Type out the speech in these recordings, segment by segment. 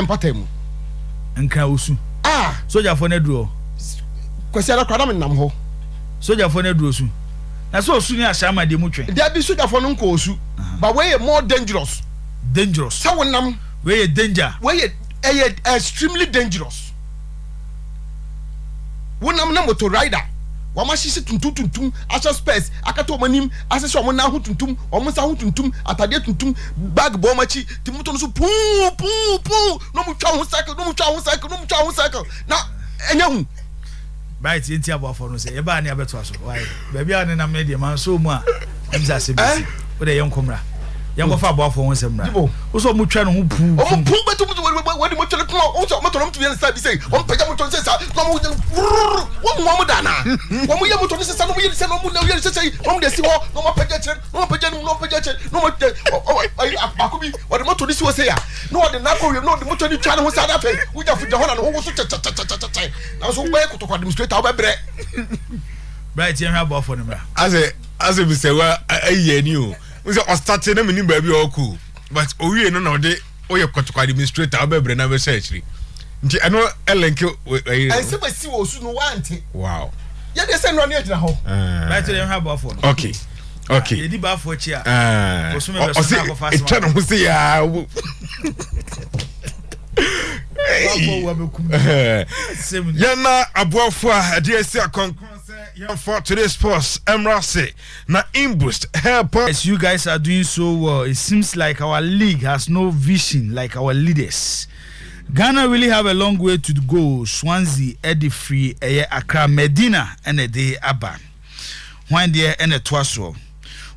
patem nka osu soja for na duro kwesi ala kwada me nam ho soja for na duro su na so osu ni ashama de mutwe there be soja for no nko osu but we more dangerous so wonam we danger we extremely dangerous wonam na motor rider wamashisi tuntum asha space akato manim asese omo na ho tuntum omo sa ho tuntum atade tuntum bag bo machi timuto no so pu no mu twa ho cycle na enya hu right enti abofo no say e ba na abeto aso why baby a ne nam ne de man so mu a emza se bi wo de yenkomra yankofa abofo ho semra wo so mu twa no ho pu betu wadi mo tele ko o so mo to no to yen sa bi say o peja mo to se sa no mo wo mo dana wo mo ye mo to se sa no mo ye se no mo na ye se say o mo de si ho no mo peja che no mo akobi wadi mo to si wo say ya no wadi na ko no de mo to ni twa no ho sa da fe wo ja fu de ho na no ho so cha na so gbe ko to administrator wo be right yen ha abofo no mra as we say wa ayi ani o we say o start na mini ba bi o ku but owie no na de oye kotoko administrator obebre na be search nti eno elenke ense ba si wo su no wanti wow ya de se no na agina ho right yen ha abofo no okay edi ba afo chi a osume be so na go fast one etwa no se ya yana abuafo a de esi akonkon for today's sports, Emrase na Imboost help us. Yes, you guys are doing so well. It seems like our league has no vision like our leaders. Ghana really have a long way to go. Swansea, Edifree, Accra, Medina, and a day Abba. One day and a Twaso.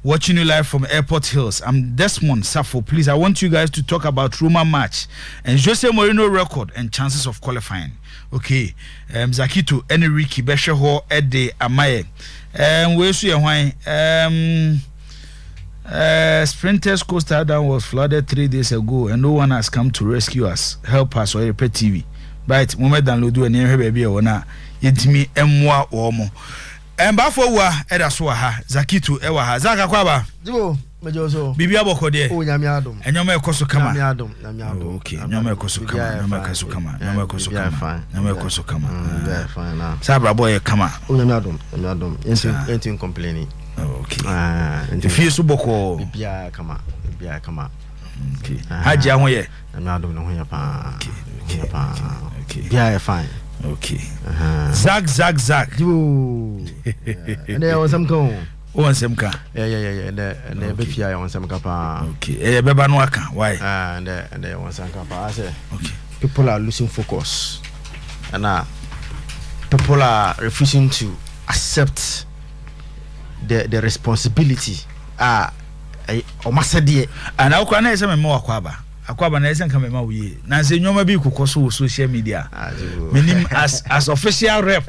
Watching you live from Airport Hills. I'm Desmond Safo. Please, I want you guys to talk about Roma match and Jose Mourinho record and chances of qualifying. Okay, Zakito Enrique Besheho Ede Amaye. We see why Sprinters Costa Down was flooded 3 days ago and no one has come to rescue us. Help us or Oyerepa TV. Right, moment download and near baby or na yetimi emwa omo. Bafo wa eda so ha Zakito ewa ha Zaka kwaba. Jibo mejoso. Bibi aboko de. O nyame adom. Enyoma ekoso kama. Nyame adom. Okay, nyoma ekoso kama. Nyoma ekoso kama. Very fine now. Sabra boy kama. O nyame adom. Anything complaining. Okay. If you boko. Bibi kama. Okay. Haji ahoye. Nyame adom no hoya pa. Okay. Yeah, fine. Okay. Zag. Jibo. And there was some go. One semka. Yeah. And be fear on some kapa. Okay. Beba no aka. Why? And there was some kapa. I say. Okay. People are losing focus. And people are refusing to accept the responsibility. O masadi. And I kwa na ese me akwaba na ese nka me ma wuye. Na se nyoma bi kokoso social media. Menim as official rep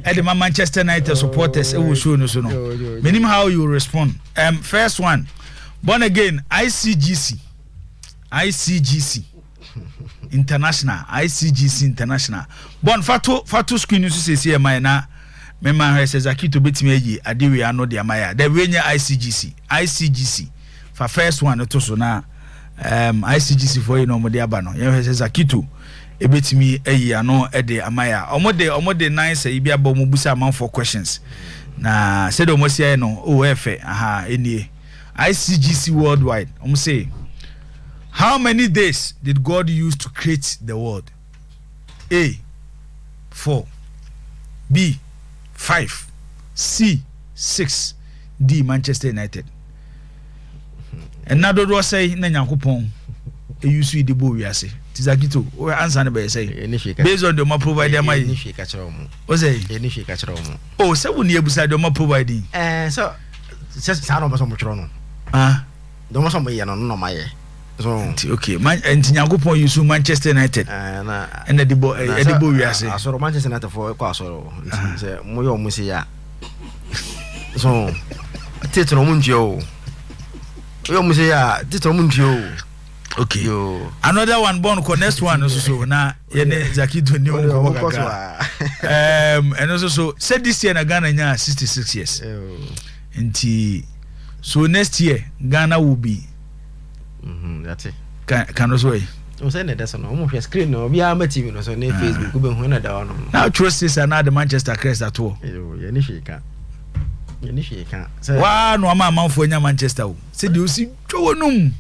at the Manchester United supporters e wo show no so no. Menim how you respond. First one. Born again ICGC International. Born fatu screen you say see my na me man says Zakito betimi ayi adewe ano de amaya. The we nya ICGC. For first one to so na ICGC for you no mo de aba no. Yen says Zakito ebetimi ayi ano e de amaya. Omode nice e bi aba mo busa man for questions. Na said omo say no efe enie ICGC worldwide. Say, how many days did God use to create the world? A, 4. B, 5. C, 6. D, Manchester United. And now do say na Nyankopon e use the bo wiase. Tizakito, we answer na be say. Based on the ma provider my. O say. Oh, say we need ebusa the ma providing. So sa no ba so mo tro no. Don't want me no my so okay man and Nyankopon use Manchester United and the boy we are say so Manchester United for kwa so say mo say ya so titro mo ndio yo mo say ya titro mo ndio okay yo another one born ko next one so na ye ne Zakito ni on ko and also so said this year na Ghana nya 66 years nti so next year Ghana will be that's it can also o say na that's no mo hwe screen no bia ma TV no so na Facebook ube hu na da ono now trust is na the Manchester crest at all ye ni hweka wa no ama manfo nya Manchester o say the osi twonum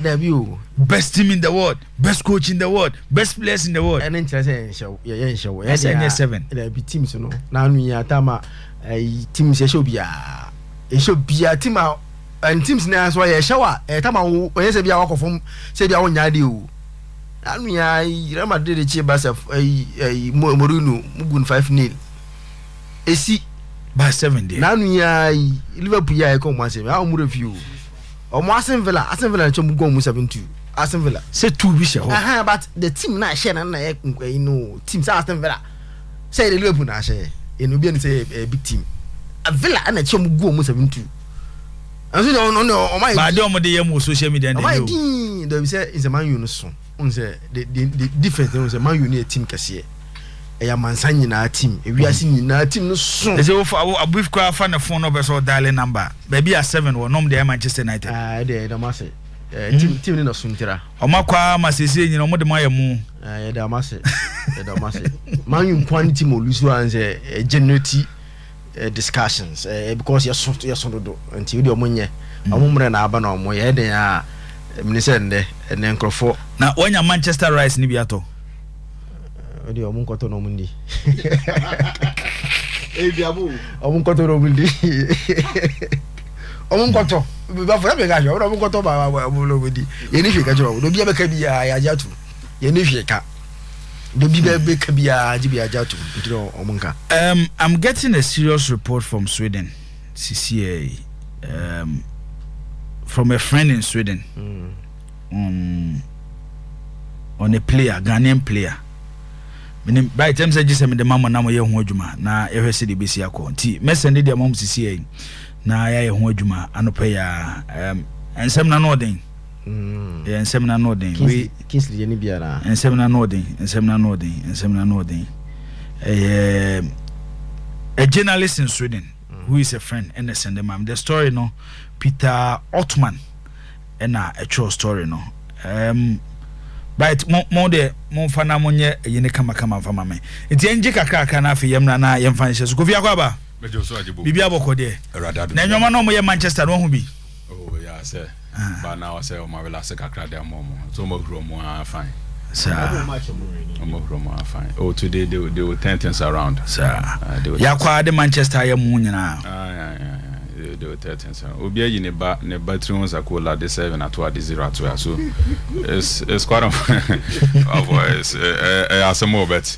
there be o best team in the world, best coach in the world, best players in the world. And interest show, yeah, show. Yes, and 7. There be teams, no. Now we are tama teams. Should be it should be a team out and teams now. So I shower. Tama when you say be a walk from say be a one yadi. Now we are Real Madrid the cheap bus of Mourinho Mugun 5-0. AC by 7 days. Now we are Liverpool. Yeah, come once. How much review? Or Aston Villa chum go 7-2. Aston Villa. Say 2 wish. But the team na share na you know teams Aston Villa. Say the Liverpool na share. You know be say a big team. A Villa and a chum go 7-2. And so no my but don't dey am social media my team they say is a Man U no so. On say the difference is a Man U a team kase. Eya mansan nyina team ewiase nyina team no so they say a brief cry fan the phone number so dial number baby at 7 wo nom dey Manchester United dey da mase team ni no so ntira o makwa masese nyina mo de ma yamu da mase Man U quantity mo lusu an say generate discussions because you so do until we dey mo nye amumre na aba na o mo ye den a minister nde nkrofo na onya Manchester Rice ni biato odi omunkoto no mundi biabu omunkoto no mundi omunkoto ba fo be gajo omunkoto ba lo mundi ye ni hwe gajo do bia be ka bia ya jatu ye ni hwe ka do bia be ka bia ji bia jatu ntiro omunka I'm getting a serious report from Sweden CCA from a friend in Sweden on a player Ghanaian player menim by time say gisem de mama na mo ye ho adwuma na ye hwese de besi akọ nti mesende de mom sisi yi na ya ye ho adwuma anopa ya ensem na no den ensem na no den we Kingsley ye ni bia na ensem na no den a journalist in Sweden who is a friend and send them the story no Peter Ottman and a true story no but mo de mo fana mo nye yene kama fama me enti enje kakra na afi yem na yem fan hye so kofi akwa mejo so ajibo bibia boko de radado na nyoma no mo ye Manchester no hu bi oh yeah say but now say o ma wela se kakra de mo so mo gro mo fine sir mo gro mo fine oh today they will turn things around sir yakwa de Manchester ye mu nyina they will tell things obi ayi ne ba battery zakola de 7 atwa de 0 atwa so it's quite of asemo bet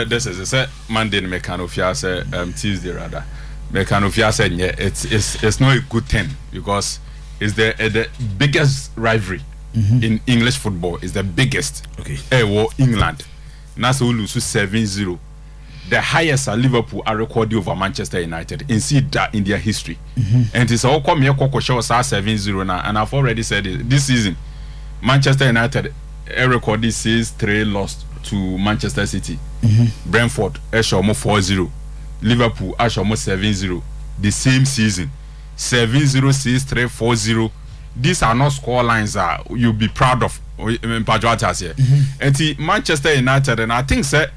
this is say Monday me can ofia say Tuesday rather me can ofia say it's not a good thing because it's the biggest rivalry in English football is the biggest England na so lose 7-0 the highest Liverpool are recorded over Manchester United and see that in their history. And it's all come here show 7-0 now, and I've already said it this season. Manchester United recorded 6-3 lost to Manchester City. Brentford Eshomo 4-0. Liverpool Eshomo 7-0. The same season. 7-0, 6-3, 4-0. These are not score lines that you'll be proud of. And Manchester United, and I think said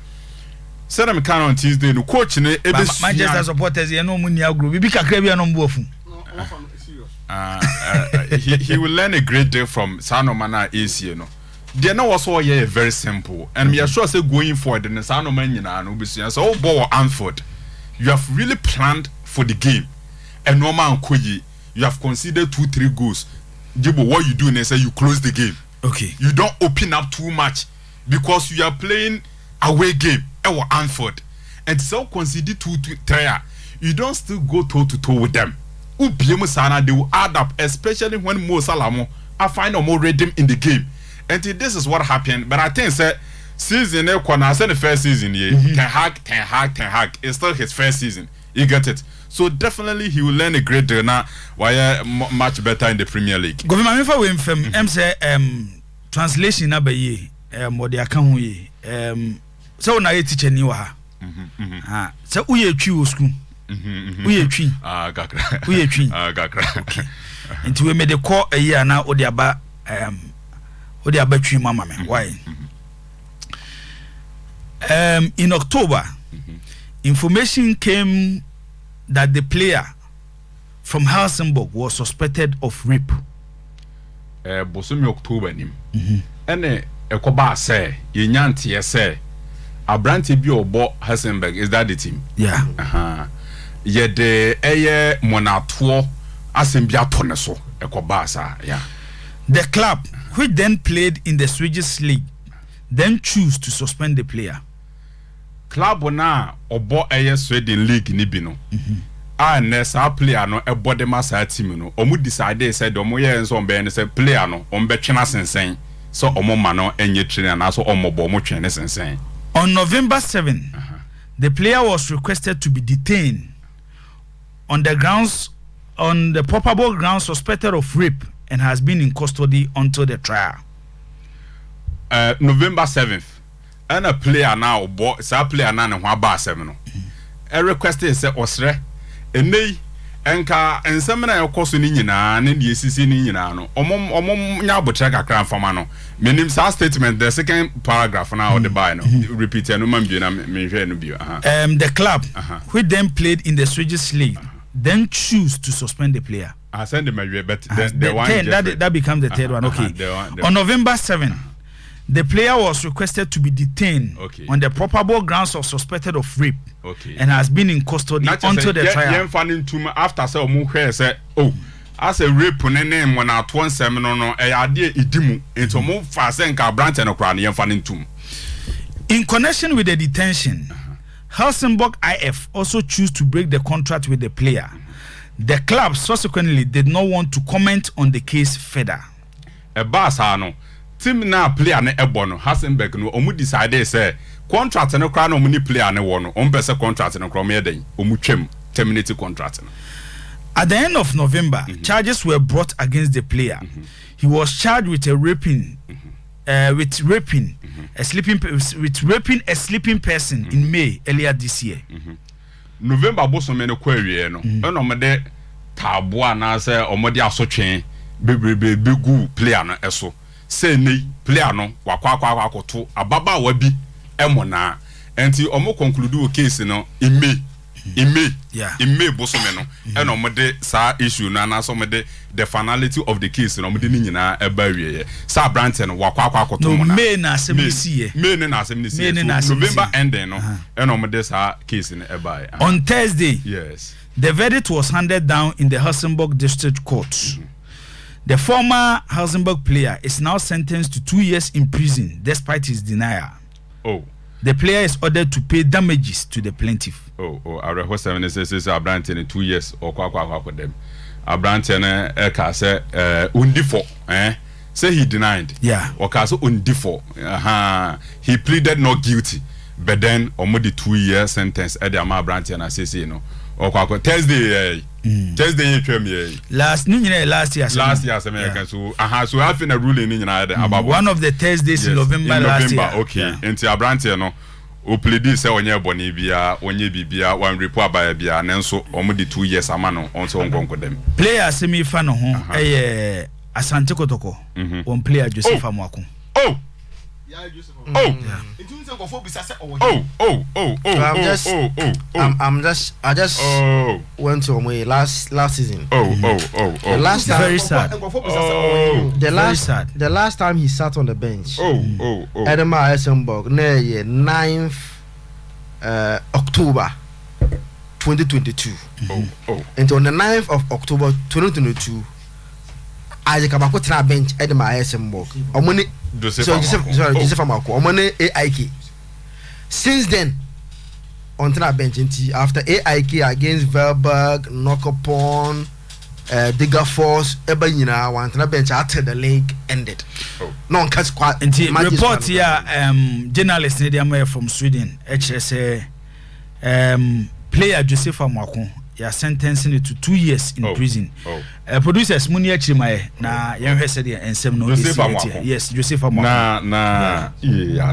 I'm can on Tuesday no coach ne Manchester supporters you know mun ya group bi kakra bia no mbofu he will learn a great deal from Sanoma na AC you know there no was all here very simple and me sure say going forward the Sanoma nyina no be so ball Anfield you have really planned for the game and no man koyi you have considered 2-3 goals Jibo what you do and say you close the game okay you don't open up too much because you are playing away game or Anfield and so consider 2-3 you don't still go toe to toe with them Sana they will add up especially when Mo Salamo I find more rhythm in the game and this is what happened but I think season the first season Ten Hag it's still his first season you get it so definitely he will learn a great deal now why much better in the Premier League go me fa we mfam say translation na ba ye mo de aka ho ye so na ye teacher ni wa ha so uye twi wo school uye twi gakra uye twi gakra okay nti we me de call ayi ana o de aba Odi abatwi mama me. Why? In October, information came that the player from Helsingborg was suspected of rape. Bosomi October nim. Ene ekoba say yenyantie say Abranti bi obo Helsingborg, is that the team? Yeah. Yede eye monato asembia tone so ekoba sa. Yeah. The club, which then played in the Swedish league, then choose to suspend the player. Club na obo eye Sweden league ni bi no. Nessa player no ebo de masa team no. Omu decide say omo ye nso ombe ne say player no ombe twena sensen. So omo ma no enye trainer na so omo bo omo twene sensen. On November 7, the player was requested to be detained on the probable grounds suspected of rape and has been in custody until the trial. November 7th, and a player now, sa player now, and one bar 7. A request is Osre, and nay, enka, and some men are course in Nina, and the ACC in Nina, Nyabo check a crown for mano. Meaning, sa statement, the second paragraph now, the buy no, repeat, and the club, which then played in the Swedish league, then choose to suspend the player. I send them a but the one that becomes the third one. Okay. On November 7, the player was requested to be detained on the probable grounds of suspected of rape and has been in custody until the trial. After say, oh, as a rape name when at one seminar no idea idimu into move fast and branch and a in connection with the detention, Helsingborg IF also chose to break the contract with the player. The club subsequently did not want to comment on the case further. A basano team na player ne ebono Helsingborg no omu decide say contract no kra no muni player ne wono ompese contract no kra me den omu twem terminate contract no. At the end of November, charges were brought against the player. He was charged with raping a sleeping person in May earlier this year. November bosome no kwawie no eno mede taboa na se omode asotwen begu player no eso se nei player no wakwa akoto ababa wa bi emona enti omo conclude o case no in May bosome no eno mede sa issue na so mede the finality of the case no mede ni nyina eba wie sa branch no wakwa akoto mo na May na asem November ending no eno mede sa case no eba on Thursday. Yes, the verdict was handed down in the Helsingborg District Court. The former Helsingborg player is now sentenced to 2 years in prison despite his denial. The player is ordered to pay damages to the plaintiff. I read 7 says Abranten in 2 years or kwa them. Abranten say undifo say he denied. Yeah. Or kaso undifo. He pleaded not guilty. But then omodi 2 year sentence at the Abranten say no. Or Thursday last year so I've been a ruling about one of the Thursdays in November last year. Okay. Enti Abranten no o plead say onye boni bia onye bibia one report by bia nenso omodi 2 years amano onso onkonko dem player semi fa no ho Asante Kotoko one player Joseph Amwako. I just went to my last season. The last time, very sad. The last time he sat on the bench. Edema Helsingborg, 9th October 2022. And on the 9th of October 2022, Isaac Abako tra bench Edema Helsingborg. Joseph Amako. Omone AIK. Since then, on the bench after AIK against Verberg, Knockupon, Digger Force, Ebayina, one to bench after the league ended. No catch quite. Report here, journalist Nidia from Sweden, HSA, player Joseph Amako. You are sentencing it to 2 years in prison. Producers Munia Chimae na Yanhe said and some no. Yes, Joseph Amako.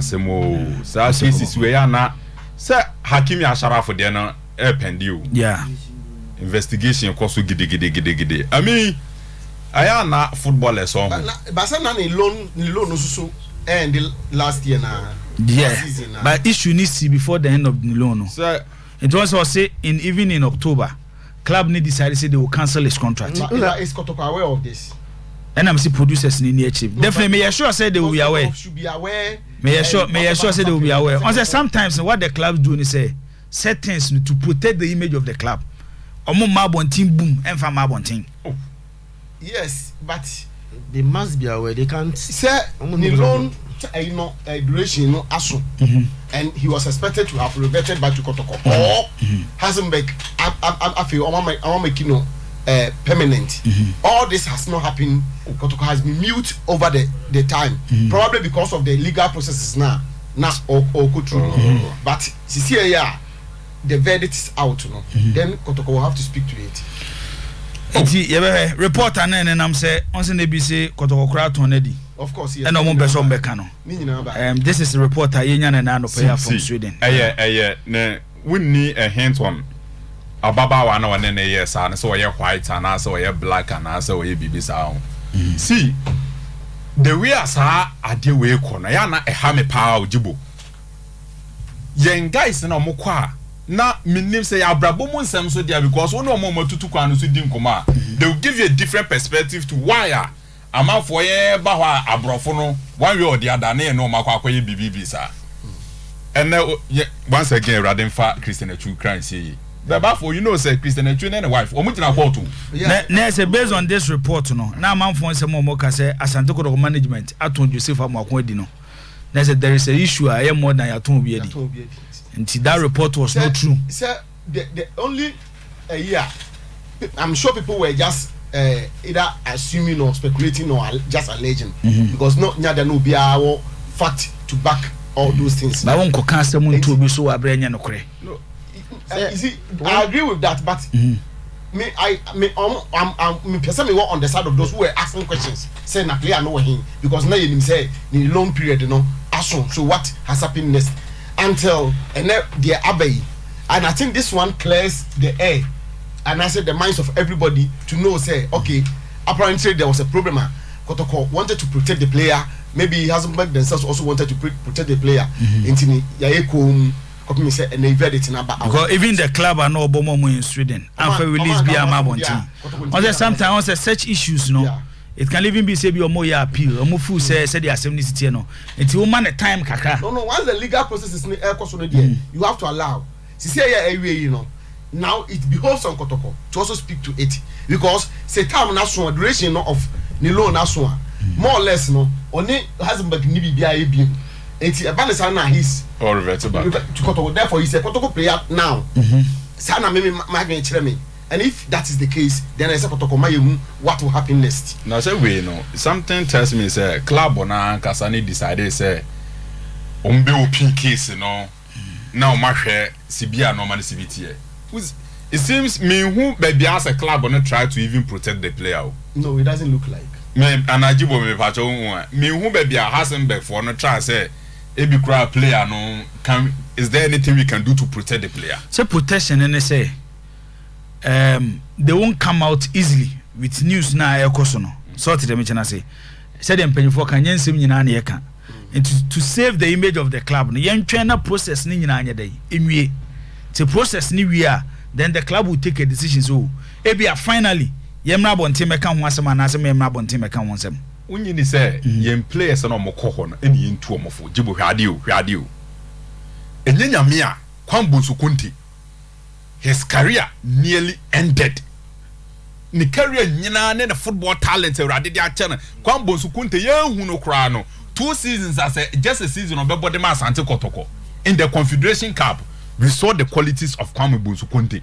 Semo. Sa cases we na say Hakimi Asharaf for there no pendio. Yeah. Investigation koso gidi. I mean I am not footballers on. But some loan so and the last year now. Yeah, but issue needs to be before the end of the loan. So it was also even in October, club need decided say they will cancel his contract. Is Kotoko aware of this? And I'm see producers in the chief. Definitely, may I sure say they will be aware. Should be aware. May I sure say they will be aware. On sometimes what the clubs do is say set things to protect the image of the club. Omo mabon team boom, and for mabon team. Yes, but they must be aware. They can't say the loan, duration, aso, and he was expected to have reverted back to Kotoko or Hasenbeck. I feel I want make permanent. All this has not happened. Kotoko has been mute over the time, probably because of the legal processes now or go through. But yeah, the verdict is out. Then Kotoko will have to speak to it. Report and I'm say on be say Kotoko kra tonedi. Of course, yes. And no person bekano. This is a reporter Yenyan and Nano player from Sweden. Ne we need a hint on Ababa one and a yes, and so you're white and also you're black and also you be sound. See the way as I deal with corner, yana a hammy power jibo. Yen guys in a mokwa. Na minim say abrabo mu nsem so dia because one no more tutu kwanu so di nkoma they will give you a different perspective to why amafo ye ba hwa abrofo no one way or the other na no makwa akoye bibibi sa and once again Radenfa Christian Adu crime say the for you know say Christian Adu and wife omutina court na say based on this report no na amafo nsem mo ka say Asante Kotoko management aton Joseph Amakon di no na say there is a issue a more than yaton obi edi. Until that report was not true. Sir, the only year, I'm sure people were just either assuming or speculating or just alleging because there no be our fact to back all those things. I won't cancel someone to be so abranya no kre. No, you see, I agree with that, but I'm personally on the side of those who were asking questions. Say na player no him because now you say in long period, so what has happened next? Until the abbey, and I think this one clears the air, and I said the minds of everybody to know. Say, okay, apparently there was a problem. Kotoko wanted to protect the player. Maybe Hasenbeck themselves also wanted to protect the player. Because even the club are no Obomo in Sweden. And for release be a mabonti. Sometimes such issues, it can even be say be more appeal. Omufu say the assembly city no. It's woman a time kaka. No. Once the legal process is you have to allow. Now it behoves on Kotoko to also speak to it because say time national duration of Nilo national more or less only Hasenbeck ni bibia ebi. Enti Ebanesa na his or revert back to Kotoko. Therefore he said Kotoko player now. Sana me magin chere me. And if that is the case, then I say what will happen next? Now say we something tells me say club ona Kasani decided say ombe open case now mahwe Sibia no man CBT. It seems me who baby as a club on try to even protect the player. No, it doesn't look like. Me anajibo me pacho me who baby Hasenbeck for no try say ebi cry player no can is there anything we can do to protect the player? Say protection and say they won't come out easily with news na ekoso so to them say said them penny for kan yensem nyina na yeka and to save the image of the club no yen twena process ni nyina anya dai enwie the process ni wia then the club will take a decision so ebia finally yemra bonte meka ho asem na asem yemra bonte meka ho asem unyi ni say yem players na omokọ ho no eni yentu omofo jibo hwade o enyanya me a kwambo sukunti his career nearly ended. Ni career nyina ne the football talent urade dia chena kwambo sukunte yehu no kra no 2 seasons as just a season obebo de ma Asante Kotoko in the Confederation Cup we saw the qualities of Kwame Bonsukunte.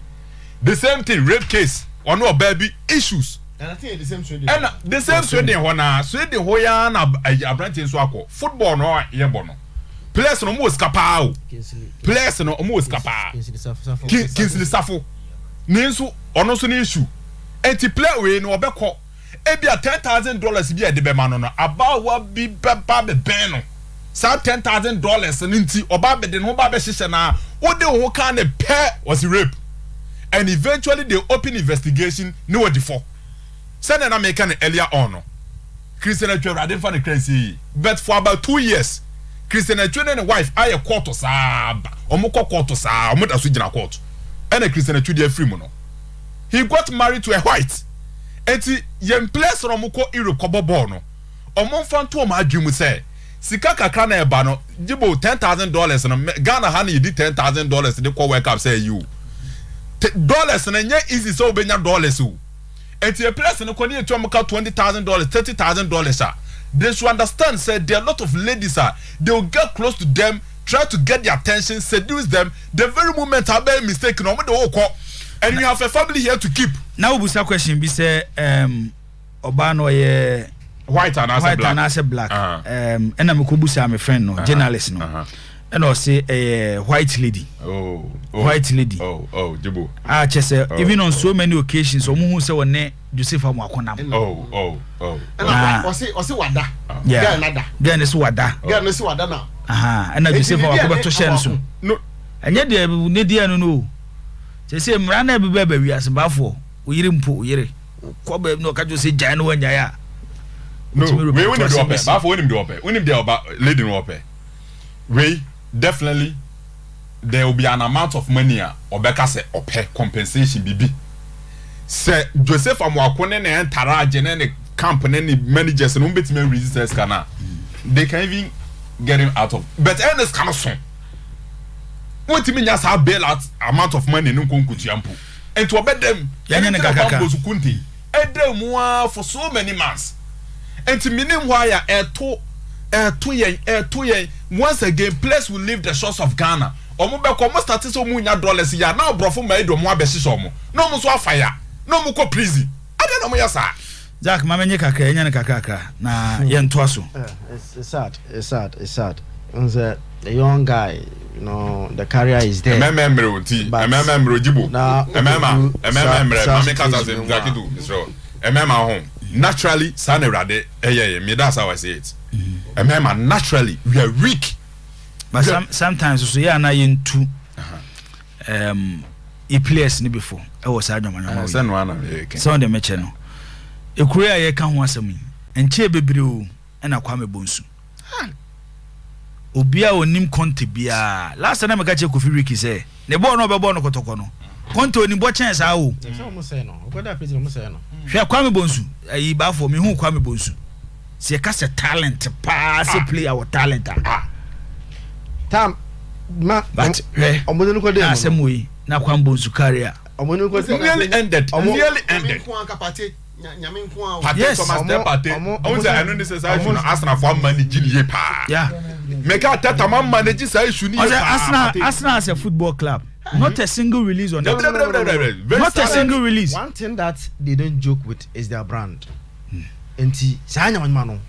The same thing rape case or no baby issues and I think the same Sweden and the same Sweden hona Sweden hoya na abrantin so akọ football no yebo no players no mo skapa o players no mo skapa Kinsley Safo nenso ono so na issue enti play we no obekọ ebia $10,000 bi ede be ma no abawa bi beba be ben no sa $10,000 nti oba be de no ba be hihye na ode ho kan ne was rape and eventually they open investigation no word for Send an American earlier on. Christian Adu I didn't find a crazy. But for about 2 years, Christian Adu and wife I a quarter sab. Omoko quarter sab. Omo da sujina quarter. And a Christian Adu free mono. He got married to a white. Eti yen place Romoko Irokobo bono. Omo fan to ma adwum say. Sika kakra na eba no jibo $10,000 no Ghana ha na did $10,000 de call work up say you. Dollars na nya easy so benya dollars o. Eti a place no kwani etu amaka $20,000, $30,000 they should understand say there are a lot of ladies they will get close to them, try to get their attention, seduce them. The very moment I be mistake no de wo ko. And you have a family here to keep. Now we start question be say oba no ye white and as a black. And I'm kubusa my friend no journalist no. And I say white lady. White lady. Jibo. Just even on so many occasions omo hu say won Joseph Amwakonam. And I say wada. Yeah. Then is wada. Girl is wada now. And Joseph Amwakonam to share so. No. And yet there ne dia no. Say mra na be be wi asembafo oyire mpo oyire ko be no ka jo say jan no anya ya no we win the ope bafo win the ope win the oba lady no ope we definitely there will be an amount of money obeka say ope compensation bibi say Joseph Amwakone na entara agene ne camp na ne managers no betime resistance kana they can even get him out of but Ernest kana so what me just have bail out amount of money no konkutu ampo and to obey them yanya kaka kunti edem for so many months and to meaning why yen once again place will leave the shores of Ghana omo be ko mo start so mu nya dollars ya na brofo ma edo mo abesi so mo no mo so afire no mo ko prison ade no mo yasa Jack mamenye kaka yanya kaka na yento aso it's sad the young guy, you know, the career is there. Naturally, that's how I say it. Naturally, we are weak. But sometimes so yeah na into e players ni before. I was adwamanya. So the match no. E kuria ye ka ho asem yi. Enche bebre o na kwame bonsu. Obia onim konte bia last time I catch Kofi Ricky say ne ball no be ball no kotoko no konte onim bo chance a o so mo say no ogoda president mo say no hwe kwame bonsu ayi ba for me hu kwame bonsu se ka se talent pass play our talent tam ma but omo no ko dey na asem we na kwame bonsu career omo no ko nearly ended yes Arsenal for manage pa yeah make a tata man manage say issue ni Arsenal as a football club not a single release on that not a single release. One thing that they don't joke with is their brand enti sanya man no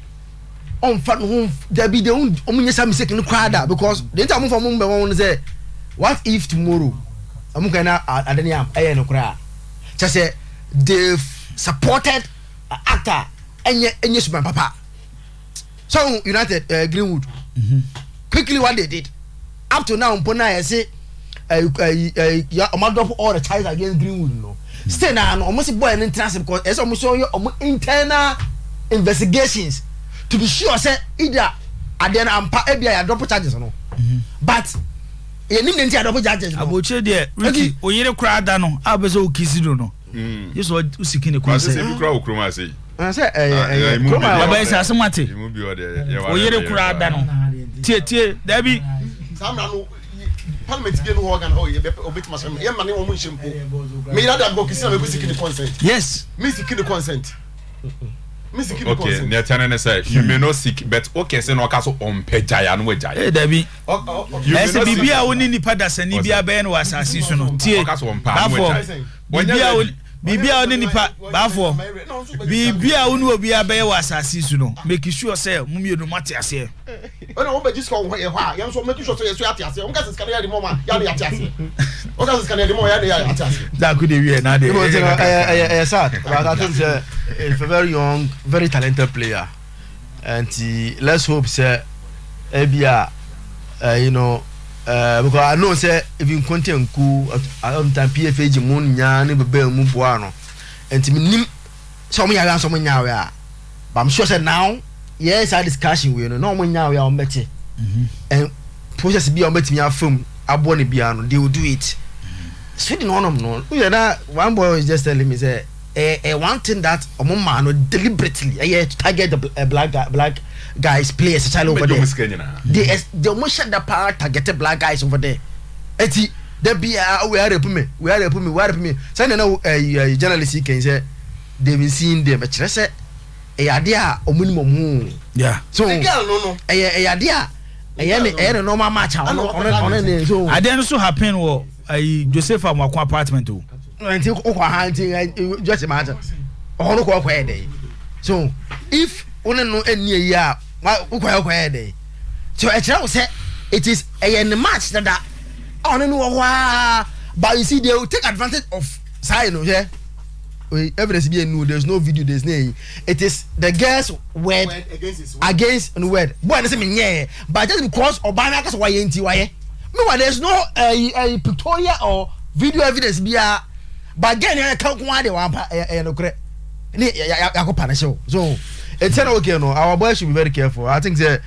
on fa no there be the omunye some mistake no kwada because the time for mum be won say what if tomorrow amuka na adani am no kra say they supported actor enye super papa so United Greenwood quickly what they did up to now mpona say omadop all the ties against Greenwood no still now almost boy an interest because as almost show you internal investigations to be sure say either adena ampa ebia ya drop charges no but nim nti adop charges no aboche de Ricky oyere kura da no abeso okisi do no yes o usiki ne kwa say kura okroma say say kroma ba say asmate oyere kura da no tie dabi samra no parliament dey no organ ho ye obet masem ye mane wo mu nhempo me ira da go kisi na me busiki ne consent yes me siki ne consent okay ne tane say you may not seek but okay say no ka so on pejaya no wejaya dabi ese bibia woni nipa dasani bia be no asase so no tie bafo bibia woni nipa bafo bibia woni obia be wa asase so no make sure say mumienu mate ase ona wo be just ko ho ye ho a yam so make sure say yeso ate ase o nka sika ya di mo ma ya ate ase o nka sika ya di mo ya ate ase da could we na dey sad but I think it's a very young very talented player and let's hope say ebia you know because I know say even content ku time PFG mun nya ne bebe mu boa no enti minim some yaga some nyawe but I'm sure say now yes our discussion we no mo nyawe on beti and process be on beti me film abo ne bia no they will do it Sweden no you know one boy is just telling me say one thing that man no deliberately target the black guys players child over there they almost shut the power target the black guys over there eti there be we are help me say no journalist can say they been seeing them but say dia omunimum yeah so girl no dia no normal match on so I didn't so happen wo Joseph Amwakwa apartment o until just a matter no ko dey so if one no eni ya ko dey so e tell say it is a match that on no but you see they will take advantage of side no yeah evidence be no there's no video there's no it is the girls word against word boy say me yeah but just because obana cause why enti why no there's no a pictorial or video evidence be but again I can't go dey one no correct ni yakopa na show so it's okay no our boys should be very careful I think say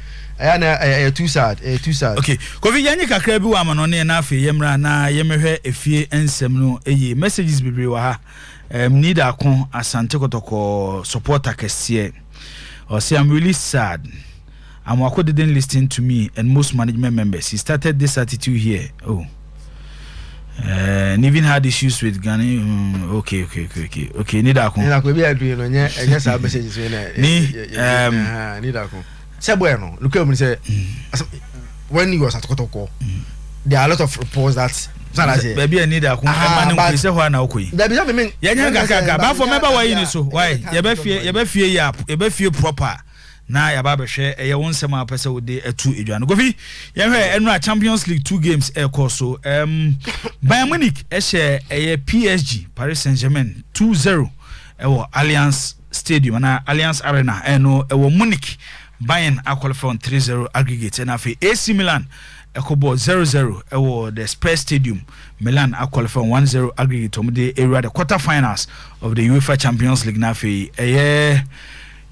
too sad okay kofi yanyi kakra bi wa manone na afi yemra na yemhwe efie ensem no messages bibre wa ha need akon asante kotoko supporter kese or say I'm really sad Amwako didn't listen to me and most management members. He started this attitude here. Oh. And even had issues with Ghana. Okay. Need akon be agree no nya sa messages we na need akon say bueno look at me say when he was at Kotoko there are a lot of reports that baby I need akon man nko say ho na okoyi there be some men yanya gaga ba for member why ni so why ye be fie proper na ya ba behwe eye won sem a pese wo de atu edwan gofi ye hwe enu Champions League 2 games e ko so Bayern Munich ehye eye PSG Paris Saint-Germain 2-0 ewo Allianz Stadium na Allianz Arena eno ewo Munich Bayern qualify on 3-0 aggregate na fe AC Milan ekobo 0-0 ewo the Spurs Stadium Milan qualify on 1-0 aggregate on the area the quarter finals of the UEFA Champions League na fe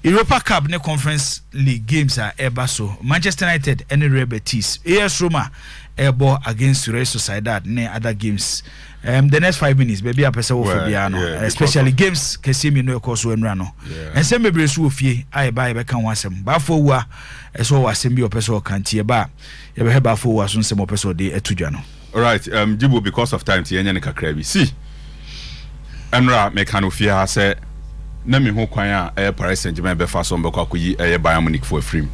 Europa Cup ne Conference League games are so Manchester United and Real Betis AS Roma airborne against Real Sociedad ne other games the next 5 minutes baby a person for Biano especially games kesimi no ekoso enra no ensem bebre so ofie ai ba be kan wasem ba fo wa eso wasem bi opeso kantie ba ye be ba fo wa so nsem opeso de etudwa no. All right, Jibo, because of time tie nyane kakra bi see enra me kan ofie say na me ho kwan a Paris Saint-Germain be fa so mbekwa koyi Bayern Munich for a frame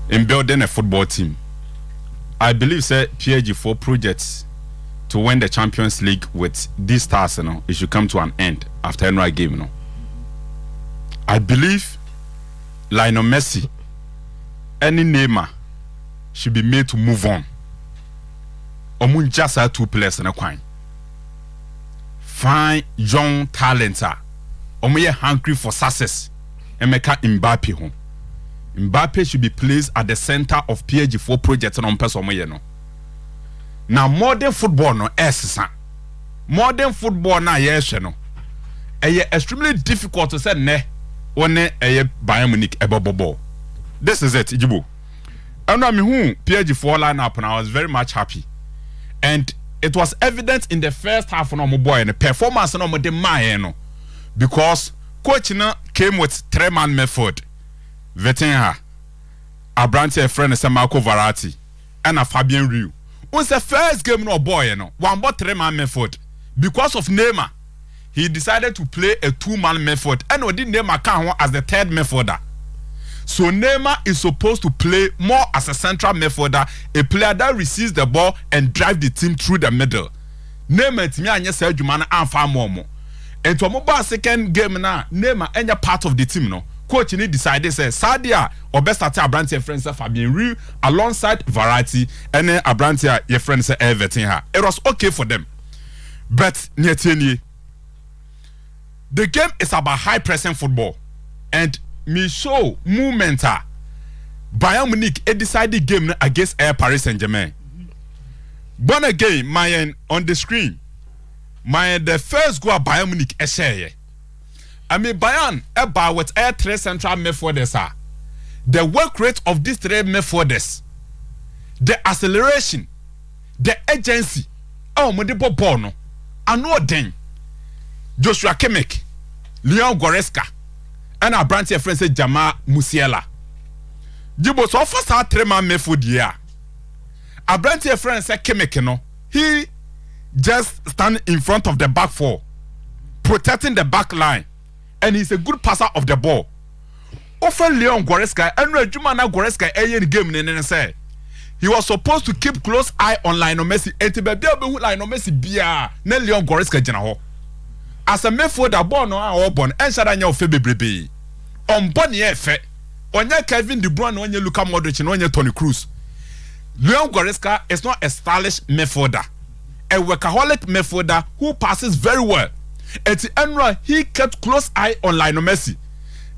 in building a football team. I believe say PSG for projects to win the Champions League with these stars, it should come to an end after every game, I believe Lionel Messi, any Neymar should be made to move on. Omun just have 2 players in a coin. Fine young talents are. Omuye hungry for success. Emeka Mbappe home. Mbappe should be placed at the center of PSG4 projects on person no. Now modern football no modern football na yes no. Extremely difficult to say ne one Bayern Munich ebobobo. This is it, Ijibo. And I mean PSG4 lineup and I was very much happy. And it was evident in the first half no boy and the performance no de no because coach came with 3-man method. Vetenha Abrante friend is Marco Verratti and a Fabian Rue. Was the first game no boy one but 3-man method because of Neymar. He decided to play a 2-man method and we did Neymar count as the 3rd methoder. So Neymar is supposed to play more as a central methoder, a player that receives the ball and drive the team through the middle. Neymar to me anya say adwuma na amfa momo. And to mo second game na Neymar anya part of the team no. Coach ni decided say Sadia or best at Abrante friend say Fabian Rue alongside Verratti and then Abrante your friend say everything her. It was okay for them. But the game is about high pressing football and me show movement Bayern Munich decided game against Paris Saint-Germain. But again, my on the screen, the first goal Bayern Munich share. I mean, Bayern, Eba with air 3 central midfielders. The work rate of these 3 midfielders, the acceleration, the agency, Modibo Bono, Ano Den, Joshua Kimmich, Leon Goretzka, and our branch of friends Jamal Musiala. Jibo so first our 3-man midfield here. Our branch of friends Kimmich, no, he just stand in front of the back 4, protecting the back line, and he's a good passer of the ball. Often Leon Goretzka and Jumana Goretzka in the game and say he was supposed to keep close eye on Lionel Messi. Lionel Messi bia na Leon Goretzka jina ho. As a midfielder born or born and Shadanya Febebe. On Bonnie Efe, Onya Kevin De Bruyne, Onya Luka Modric, and Onya Toni Kroos. Leon Goretzka is not a stylish midfielder, a workaholic midfielder who passes very well. At the end, he kept close eye on Lionel Messi.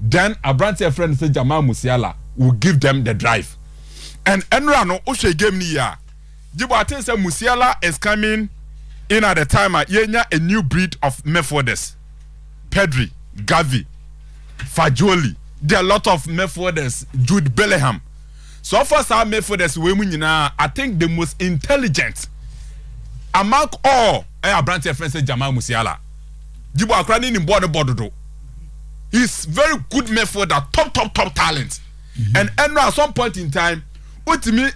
Then a branch friend said Jamal Musiala will give them the drive. And Enrano Oshe game niya. Jibo Aten said Musiala is coming in at the time yenya a new breed of midfielders. Pedri, Gavi, Fagioli. There are a lot of midfielders. Jude Bellingham. So far some midfielders I think the most intelligent among all a branch friend said Jamal Musiala. Jibo Akrani in bodo. He's very good midfielder, top talent. And at some point in time, what to me,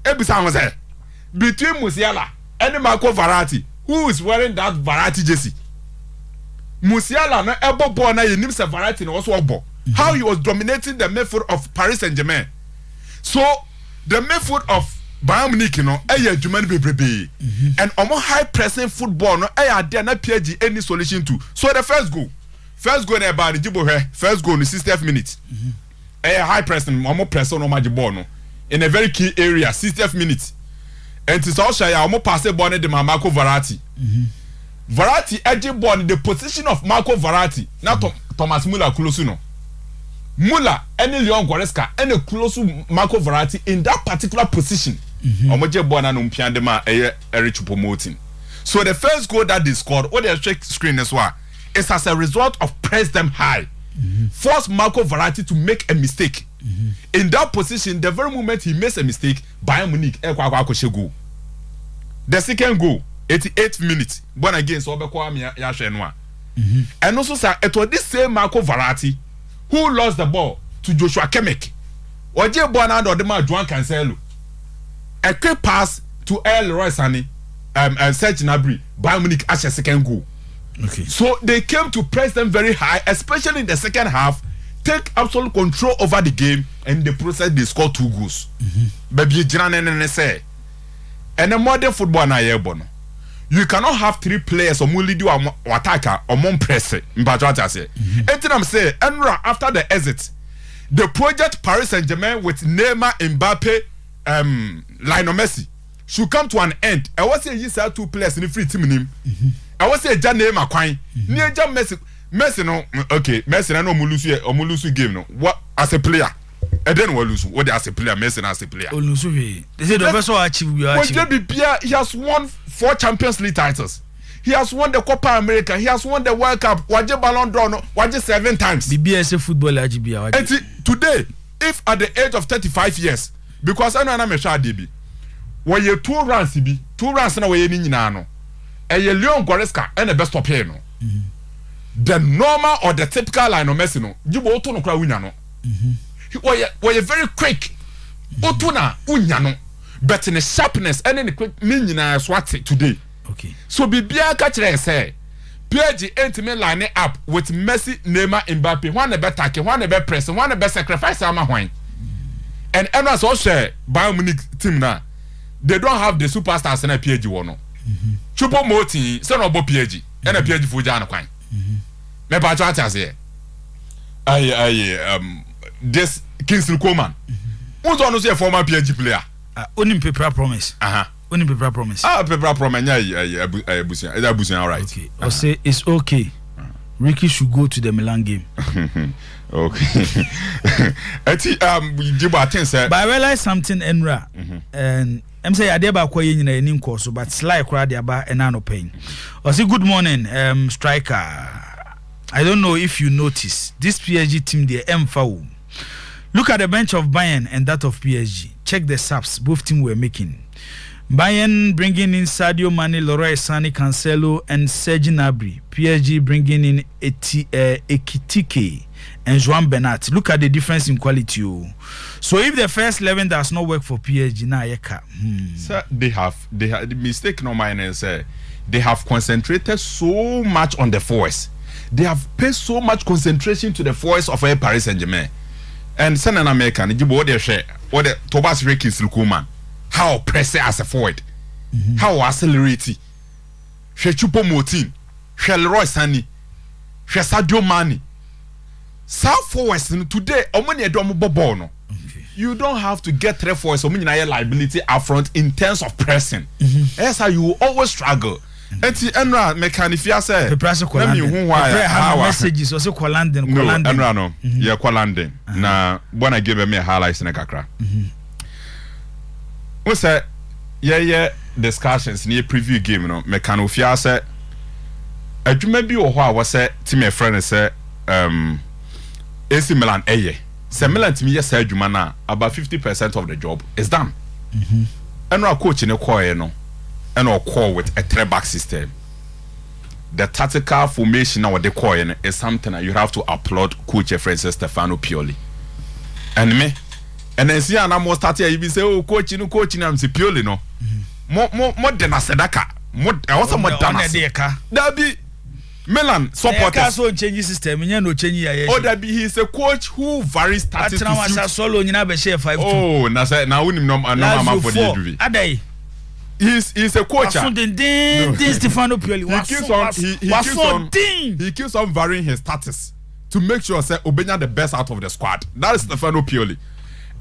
between Musiala and Marco Verratti, who is wearing that Verratti jersey? Musiala no ebo ball na yenim se Verratti no also ball. How he was dominating the midfield of Paris Saint-Germain. So the midfield of Bayern Munich no German bebrebe. And high pressing football no there na PSG any solution to. So the first goal na about the Jibo first goal in the 60th minute. High pressing, more press on ball no in a very key area, 60th minute. And it's also almost pass the ball to Marco Verratti. Verratti edge ball in the position of Marco Verratti, not Thomas Muller close no. Muller any Leon Goretzka any close Marco Verratti in that particular position. Omoje ball na no mpiandema Eric promoting. So the first goal that they scored, what they check screen as well. It's as a result of press them high. Force Marco Verratti to make a mistake. In that position, the very moment he makes a mistake, Bayern Munich goal. The second goal, 88th minute, born again, so and also, sir, it was this same Marco Verratti who lost the ball to Joshua Kimmich. Oje Bonado or the man Juan Cancelo. A quick pass to Leroy Sané and Serge Gnabry. Bayern Munich as a second goal. Okay. So they came to press them very high, especially in the second half, take absolute control over the game, and in the process they score 2 goals. Baby say, and a modern football na yebono. You cannot have 3 players or only do a attacker or one press. Mbajwata say. And I'm saying, Enra after the exit, the project Paris Saint-Germain with Neymar, Mbappe, Lionel Messi should come to an end. I was saying you sell 2 players in the free team. I was say Jan name Aquine. Near Jan Messi no okay, Messi no mulusu game no. What as a player? And then we lose. What as a player, Messi as a player. They say the first one achieve. He has won 4 Champions League titles. He has won the Copa America. He has won the World Cup. Waje Ballon d'Or no. Waje 7 times. BBS football ajibia. And today, if at the age of 35 years, because I know I'm a sure DB, where you 2 runs na where you nyina no. Leon Goretzka and the best top here no. The normal or the typical line of Messi no. Jibo oto no kra winya no. Were very quick. Oto na unya no. But in the sharpness and in the quick nyina swat today. Okay. So bibia ka kire say PSG intimate line up with Messi, Neymar, Mbappe. One the better take, one the better press, one the best sacrifice ama hwan. And everyone so share Bayern Munich team na. They don't have the superstars in a PSG one no. Chupo Moti, son of PSG, and a PSG for Jan Quine. Me Patrata say, this Kingsley Coman. Who's on to say former PSG player? Only paper promise. Only paper promise. Paper promise. Yeah, all right. Okay. I'll say it's okay. Ricky should go to the Milan game. Okay. But I realized something, Enra, and I'm saying I did about quiet in a course, but sly crowd about an anno pain. I say good morning, striker. I don't know if you notice this PSG team they foul. Look at the bench of Bayern and that of PSG. Check the subs both teams were making. Bayern bringing in Sadio Mane, Leroy Sané, Cancelo, and Serge Gnabry. PSG bringing in Ekitike and Joan Bernat. Look at the difference in quality. So if the first 11 does not work for PSG, now Sir, they have the mistake. No, mine is they have concentrated so much on the force. They have paid so much concentration to the force of Paris Saint-Germain. And send an American, you what they share, what the Thomas Rekis Lukuman, how press as a forward, how accelerate, she Chupo Motin, she Leroy Sané, she Sadio Mane. South forwards today, Omani Edomo Bobono. You don't have to get 3 forwards, Omani liability upfront in terms of pressing. That's how you always struggle. Eti enra mekanifia say let me hu why messages also call London no enra no ye call London na bona give me highlights na kakra we say ye discussions ni preview game no mekanofia say adwuma bi wo ho a wo say team e friend say AC Milan say Milan team ye say adwuma na about 50% of the job is done enra coach ne call no and or call with a 3-back system. The tactical formation now they call is something that you have to applaud Coach Francis Stefano Pioli. And me, and then see, and I'm more starting. You be say, oh, coaching, I'm say Pioli no. More than a sedaka. More also more than a sedaka. That be Milan support. So change system. You no change. Oh, that be he's a coach who varies tactics. Solo, you never share 5. Oh, now we no man for the injury. Adai. He's a coach. Stefano Pioli. He keeps on varying his status to make sure say Obenya the best out of the squad. That is Stefano Pioli.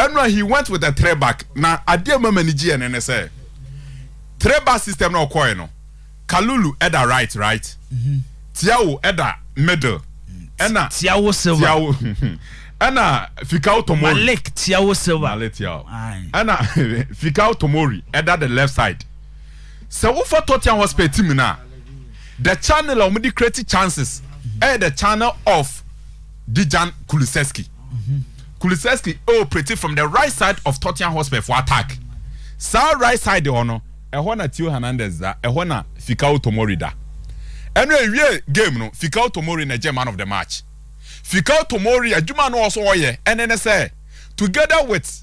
And when he went with a 3-back, now I did manage and NSA 3-back system no coin no. Kalulu at the right. Tiao at the middle. Enna Tiao Silva. Enna Fikao Tomori. Malik Tiao Silva. Enna Fikao Tomori at the left side. So what for Tottenham was pay team now? The channel of the creative chances. The channel of Dejan Kulusevski. Kulusevski operated from the right side of Tottenham Hotspur for attack. Sa right side ono ehona Tio Hernandez da ehona Fikao Tomori da. Anyway game no Fikao Tomori na man of the match. Fikao Tomori adwuma no also oye NNSA together with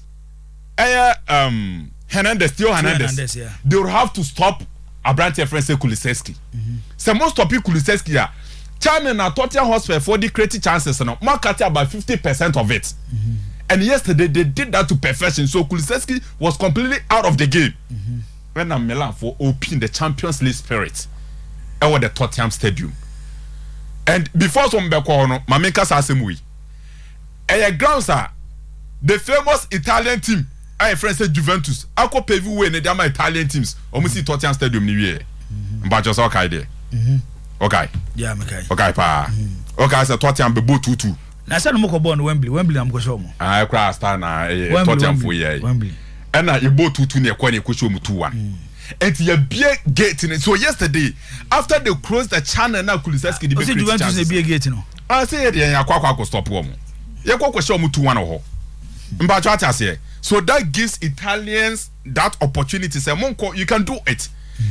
Hernandez, Tio Hernandez. Yeah. They will have to stop Abrante Francis Kulusevski. So most stop Kulusevski ya. China na Tottenham Hotspur for the creative chances no. Market about 50% of it. And yesterday they did that to perfection. So Kulusevski was completely out of the game. When Milan for open the Champions League spirit over the Tottenham Stadium. And before some no, Mameka Sasemui. Grounds are the famous Italian team. I friends say Juventus. Ako pevu we ne my Italian teams. Almost Tottenham Stadium ni we. But just okay there. Okay. Yeah, okay. Okay pa. Okay, so Tottenham be bo 2-2. Na say no mo ko born Wembley am go show mo. Ah, cry star na Tottenham for here. Wembley. And na e bo 2-2 ne kwa ne ko show mu 2-1. And you be gate. So yesterday, after they closed the channel, now Kulusevski the big Juventus be a gate no. I say ya kwa stop wo mo. Ye kwa show mu 2-1 ho. Mba cho atase. So that gives Italians that opportunity. Say, Monko, you can do it.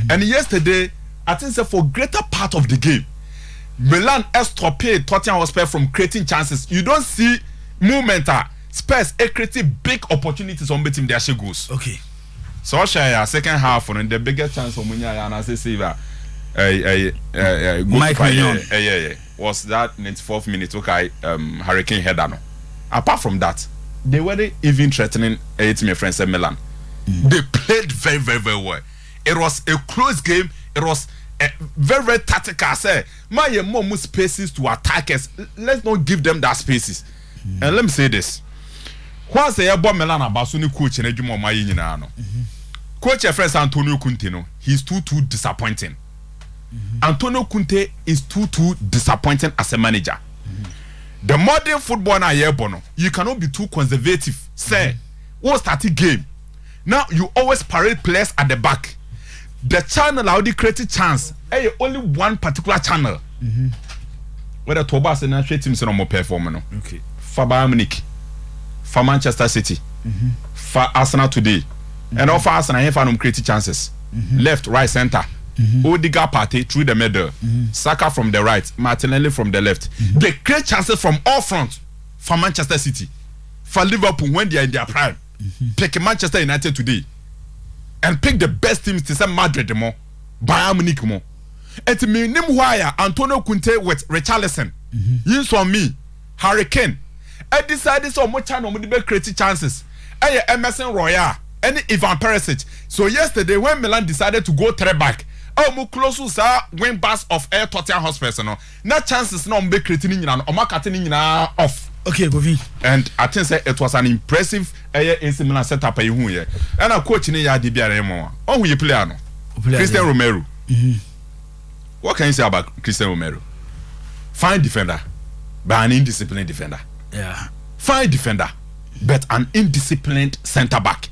And yesterday, I think for greater part of the game, Milan stopped Tottenham Hotspur from creating chances. You don't see movement. Spurs creating big opportunities on betting their goals. Okay. So share second half on the biggest chance for Munya and I say Mike was that 94th minute okay Hurricane header no. Apart from that, they weren't even threatening my friends at Milan. They played very, very, very well. It was a close game. It was a very, very tactical. I say, my more spaces to attackers. Let's not give them that spaces. And let me say this. Once they bought Milan about Suni coach and Ejumo Mayinano. Coach your friend Antonio Conte, no, he's too disappointing. Antonio Conte is too disappointing as a manager. The modern football now you cannot be too conservative. Say, we'll start a game. Now you always parade players at the back. The channel already created chance. Only one particular channel. whether Tobas and Ashe teams no more perform no. Okay. For Bayern Munich, for Manchester City, for Arsenal today, and all for Arsenal, if I create chances, left, right, center. Odegaard party through the middle, Saka from the right, Martinelli from the left. They create chances from all fronts for Manchester City, for Liverpool when they are in their prime. Pick Manchester United today, and pick the best teams to say Madrid more, Bayern Munich more. It mean why Antonio Conte with Richarlison, Yins on me, Harry Kane. I decided so much time on the create chances. Emerson Royal, and Ivan Perisic. So yesterday when Milan decided to go 3 back. Mo close to sa win pass of Air Tottenham Hotspur no. Na chances no be creating nyina no. O ma cutting nyina off. Okay, Govi. And I think say it was an impressive AC Milan setup e hu ye. And a coach ni ya de biara mo. On who you player no. Christian Romero. What can you say about Christian Romero? Fine defender, but an indisciplined defender. Yeah. Fine defender, but an indisciplined centre back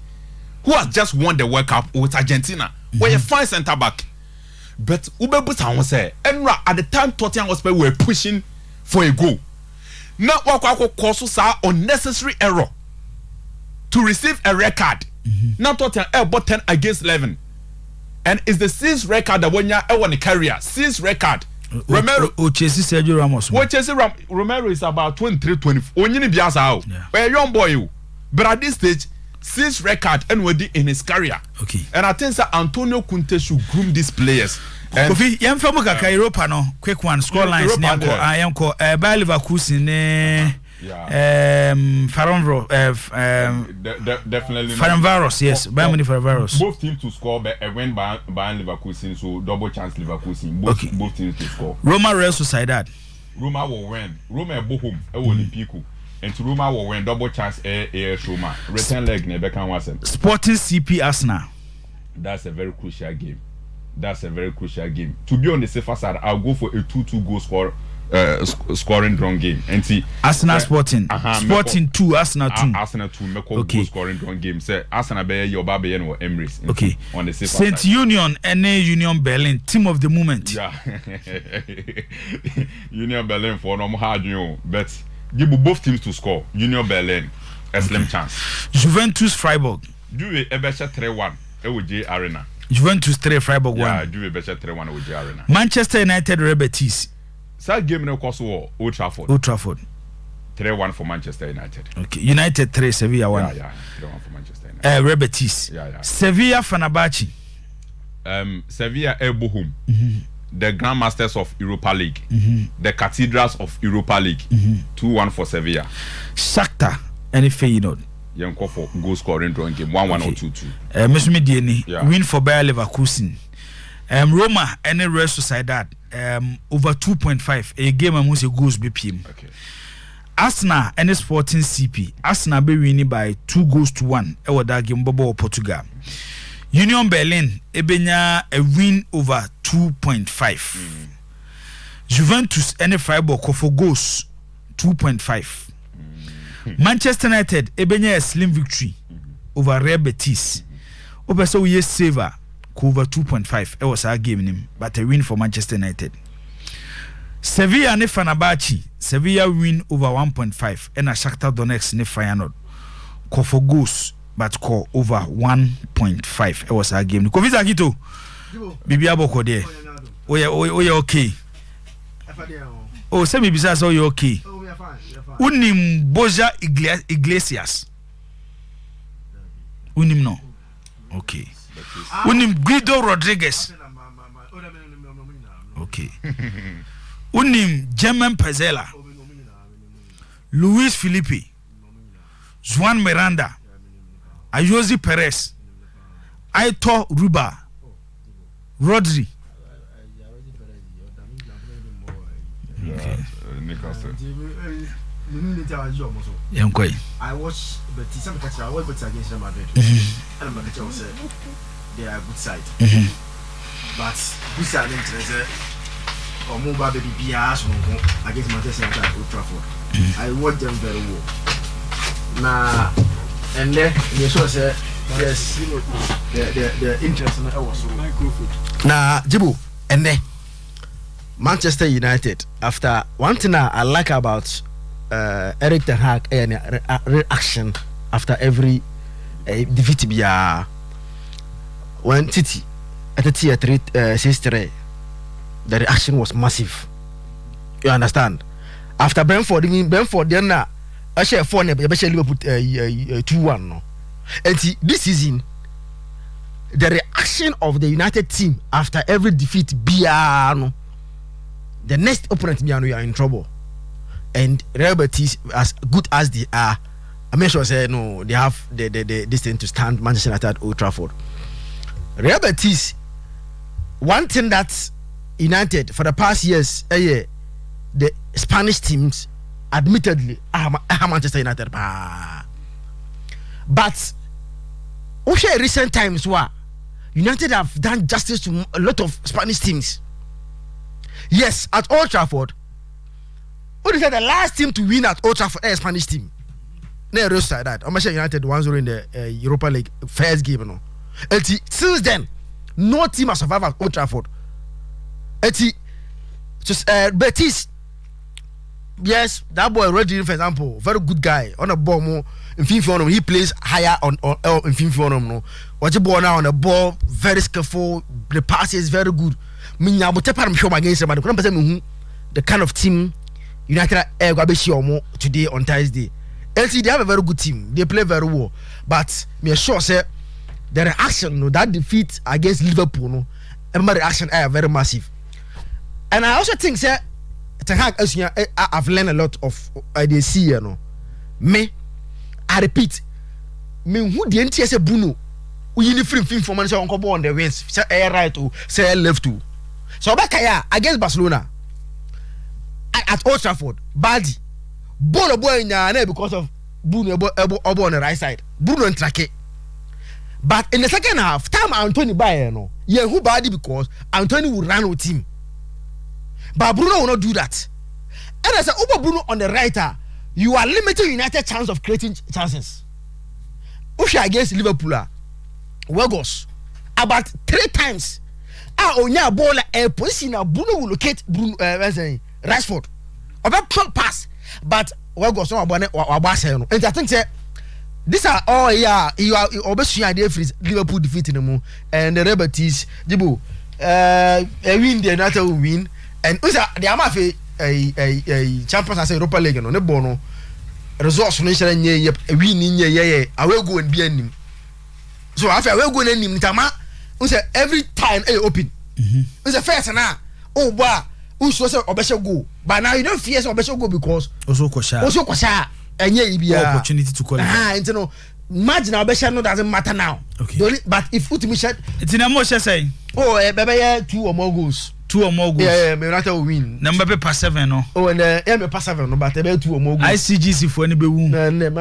who has just won the World Cup with Argentina. Where a fine centre back. But Ubebuta won say, and at the time Tottenham Hotspur were pushing for a goal. Now what causes unnecessary error to receive a red card. Now Tottenham bought 10 against 11. And it's the 6th record that when you won the career. 6th record. Romero Chelsea Sergio Ramos. What Chelsea Romero is about 23-24. Only Biasa out. A young boy. But at this stage, 6th record and in his career. Okay. And I think that Antonio Conte should groom these players. Kofi, yam famu kaka Europa no. Quick one. Score lines. I am called Bayer Leverkusen. Definitely. Ferencváros, yes. Bayern Munich Ferencváros. Both teams to score, but when Bayern Leverkusen, so double chance Leverkusen. Both teams to score. Roma Real Sociedad. Roma will win. Roma will home. Olympico. And to Roma will win double chance Roma. Return leg never can was Sporting CP Arsenal. That's a very crucial game. To be on the safer side, I'll go for a 2-2 goal scoring drawn game. And see Arsenal Sporting. Sporting 2, Arsenal 2. Arsenal 2 goal scoring drawn game. Say Arsenal be your baby and Emirates. Okay. On the safer Saint side. Union and Union Berlin, team of the moment. Yeah. Union Berlin for no hard but give both teams to score. Union Berlin, a slim chance. Juventus Freiburg. Do we ever 3-1? J Arena. Juventus 3 Freiburg 1. Yeah, do we better 3-1 J Arena. Manchester United Real Betis. That game no cost war Old Trafford. 3-1 for Manchester United. Okay, United 3 Sevilla 1. Yeah, 3-1 for Manchester United. Real Betis. Yeah. Sevilla Fenerbahce. Sevilla Bochum. The Grandmasters of Europa League. The Cathedrals of Europa League. 2-1 for Sevilla. Shakhtar and Feyenoord. Young call for goal scoring drawing game 1-1 or 2-2. Mesumi Dieni win for Bayer Leverkusen. Roma and Real Sociedad over 2.5 a game amongst the goals BPM. Okay. Arsenal and Sporting CP. Arsenal be winning by 2-1. Ewa that game Bobo Portugal. Union Berlin ebenya a win over 2.5. Juventus and Freiburg for goals 2.5. Manchester United ebenya a slim victory over Real Betis. Obeso we saver over 2.5. It was our game name, but a win for Manchester United. Sevilla and Fenerbahce. Sevilla win over 1.5 and a Shakhtar Donetsk ne Feyenoord. Call for goals but call over 1.5. It was our game. Koviza Kito. Bibi aboko there. Oye okay. Oh, say me bisa so you okay. Unim Boja Iglesias. Unim no. Okay. Unim Guido Rodriguez. Okay. Unim German Pezzella. Luis Felipe. Juan Miranda. Ayozi Perez. Aitor Ruba. Rodri. Okay. I watch but some catch I watch against Real Madrid. And I'm say they are good side. But good side interest or mobile baby BR against Manchester United at Old Trafford. I watch them very well. Now and then you saw say yes the interest in also. Now Jibu and then Manchester United, after one thing I like about Eric Ten Hag and reaction after every defeat, when Titi at the theatre 6-3, the reaction was massive. You understand? After Brentford then I share 4 Liverpool 2-1 no. And this season, the reaction of the United team after every defeat, no. The next opponent, you are in trouble. And Real Betis, as good as they are, I'm sure say no, they have this thing to stand Manchester United at Old Trafford. Real Betis, one thing that United for the past years, the Spanish teams, admittedly, are Manchester United. But also recent times where United have done justice to a lot of Spanish teams. Yes, at Old Trafford. What is the last team to win at Old Trafford? A Spanish team. No, roster that. I'm sure United 1-0 in the Europa League first game. No. Since then, no team has survived at Old Trafford. Just Betis. Yes, that boy Rodri, for example, very good guy on a ball more. In he plays higher on in FIFA. No, what you ball now on the ball, very skillful. The pass is very good. Against the kind of team United today on Thursday. LT, they have a very good team. They play very well. But me sure say the reaction, that defeat against Liverpool, the reaction are very massive. And I also think say I've learned a lot of ideas here. Me, I repeat, me who the NTS Bruno, we need free from on the wings, say air right to say left to. So back against Barcelona at Old Trafford, Badi, Bono boy in because of Bruno Obo on the right side, Bruno and Trake. But in the second half, time Anthony Bayern, who Badi because Anthony will run with him. But Bruno will not do that. And as Uber Bruno on the right, you are limiting United chance of creating chances. Usha against Liverpool, Wegos, about 3 times. Onya ball a position Bruno will locate Bruno Rashford. About pass, but Wegos no abone. And I think these are all you are obviously idea for Liverpool defeating them and the Real Betis Jibo win the United will win. And the Amafe a Champions as Europa League no bono results no share nye win nye away go and be him. So after away go and him tama every time open. It's a first now. Oh boy, who so obesha go. But now you don't fear obesha go because also kwasha enye ibia opportunity to qualify. You know, imagine obesha no doesn't matter now. Okay. But if Utimi said it's in a more say. Oh, baby 2 or more goals. 2 or more goals. Yeah, United will win. Number pass 7 no. Oh, and me pass 7 no, but about 2 or more goals. ICGC for any be win.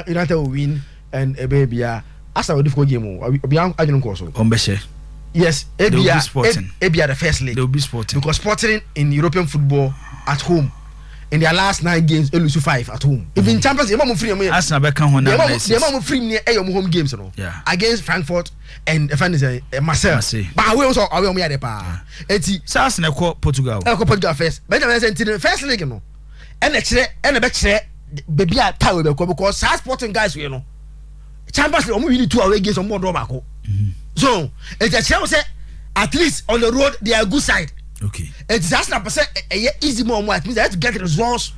United will win and baby as a difficult game. I don't know so. Yes, Ebia the first leg. They will be Sporting because Sporting in European football at home in their last 9 games, they lose 5 at home. Even Champions, they free me. Arsenal back on they free me home games, no. Yeah. Against Frankfurt and Marseille. But we also are we at the pa. Eti Arsenal call Portugal. Portugal first. But the first leg, no. And the back baby at power because Sporting guys, you know. Champions League, we need 2 away games on more draw back. So, it's a chance at least on the road they are good side. Okay. It's just a percent easy more. It means they have to get results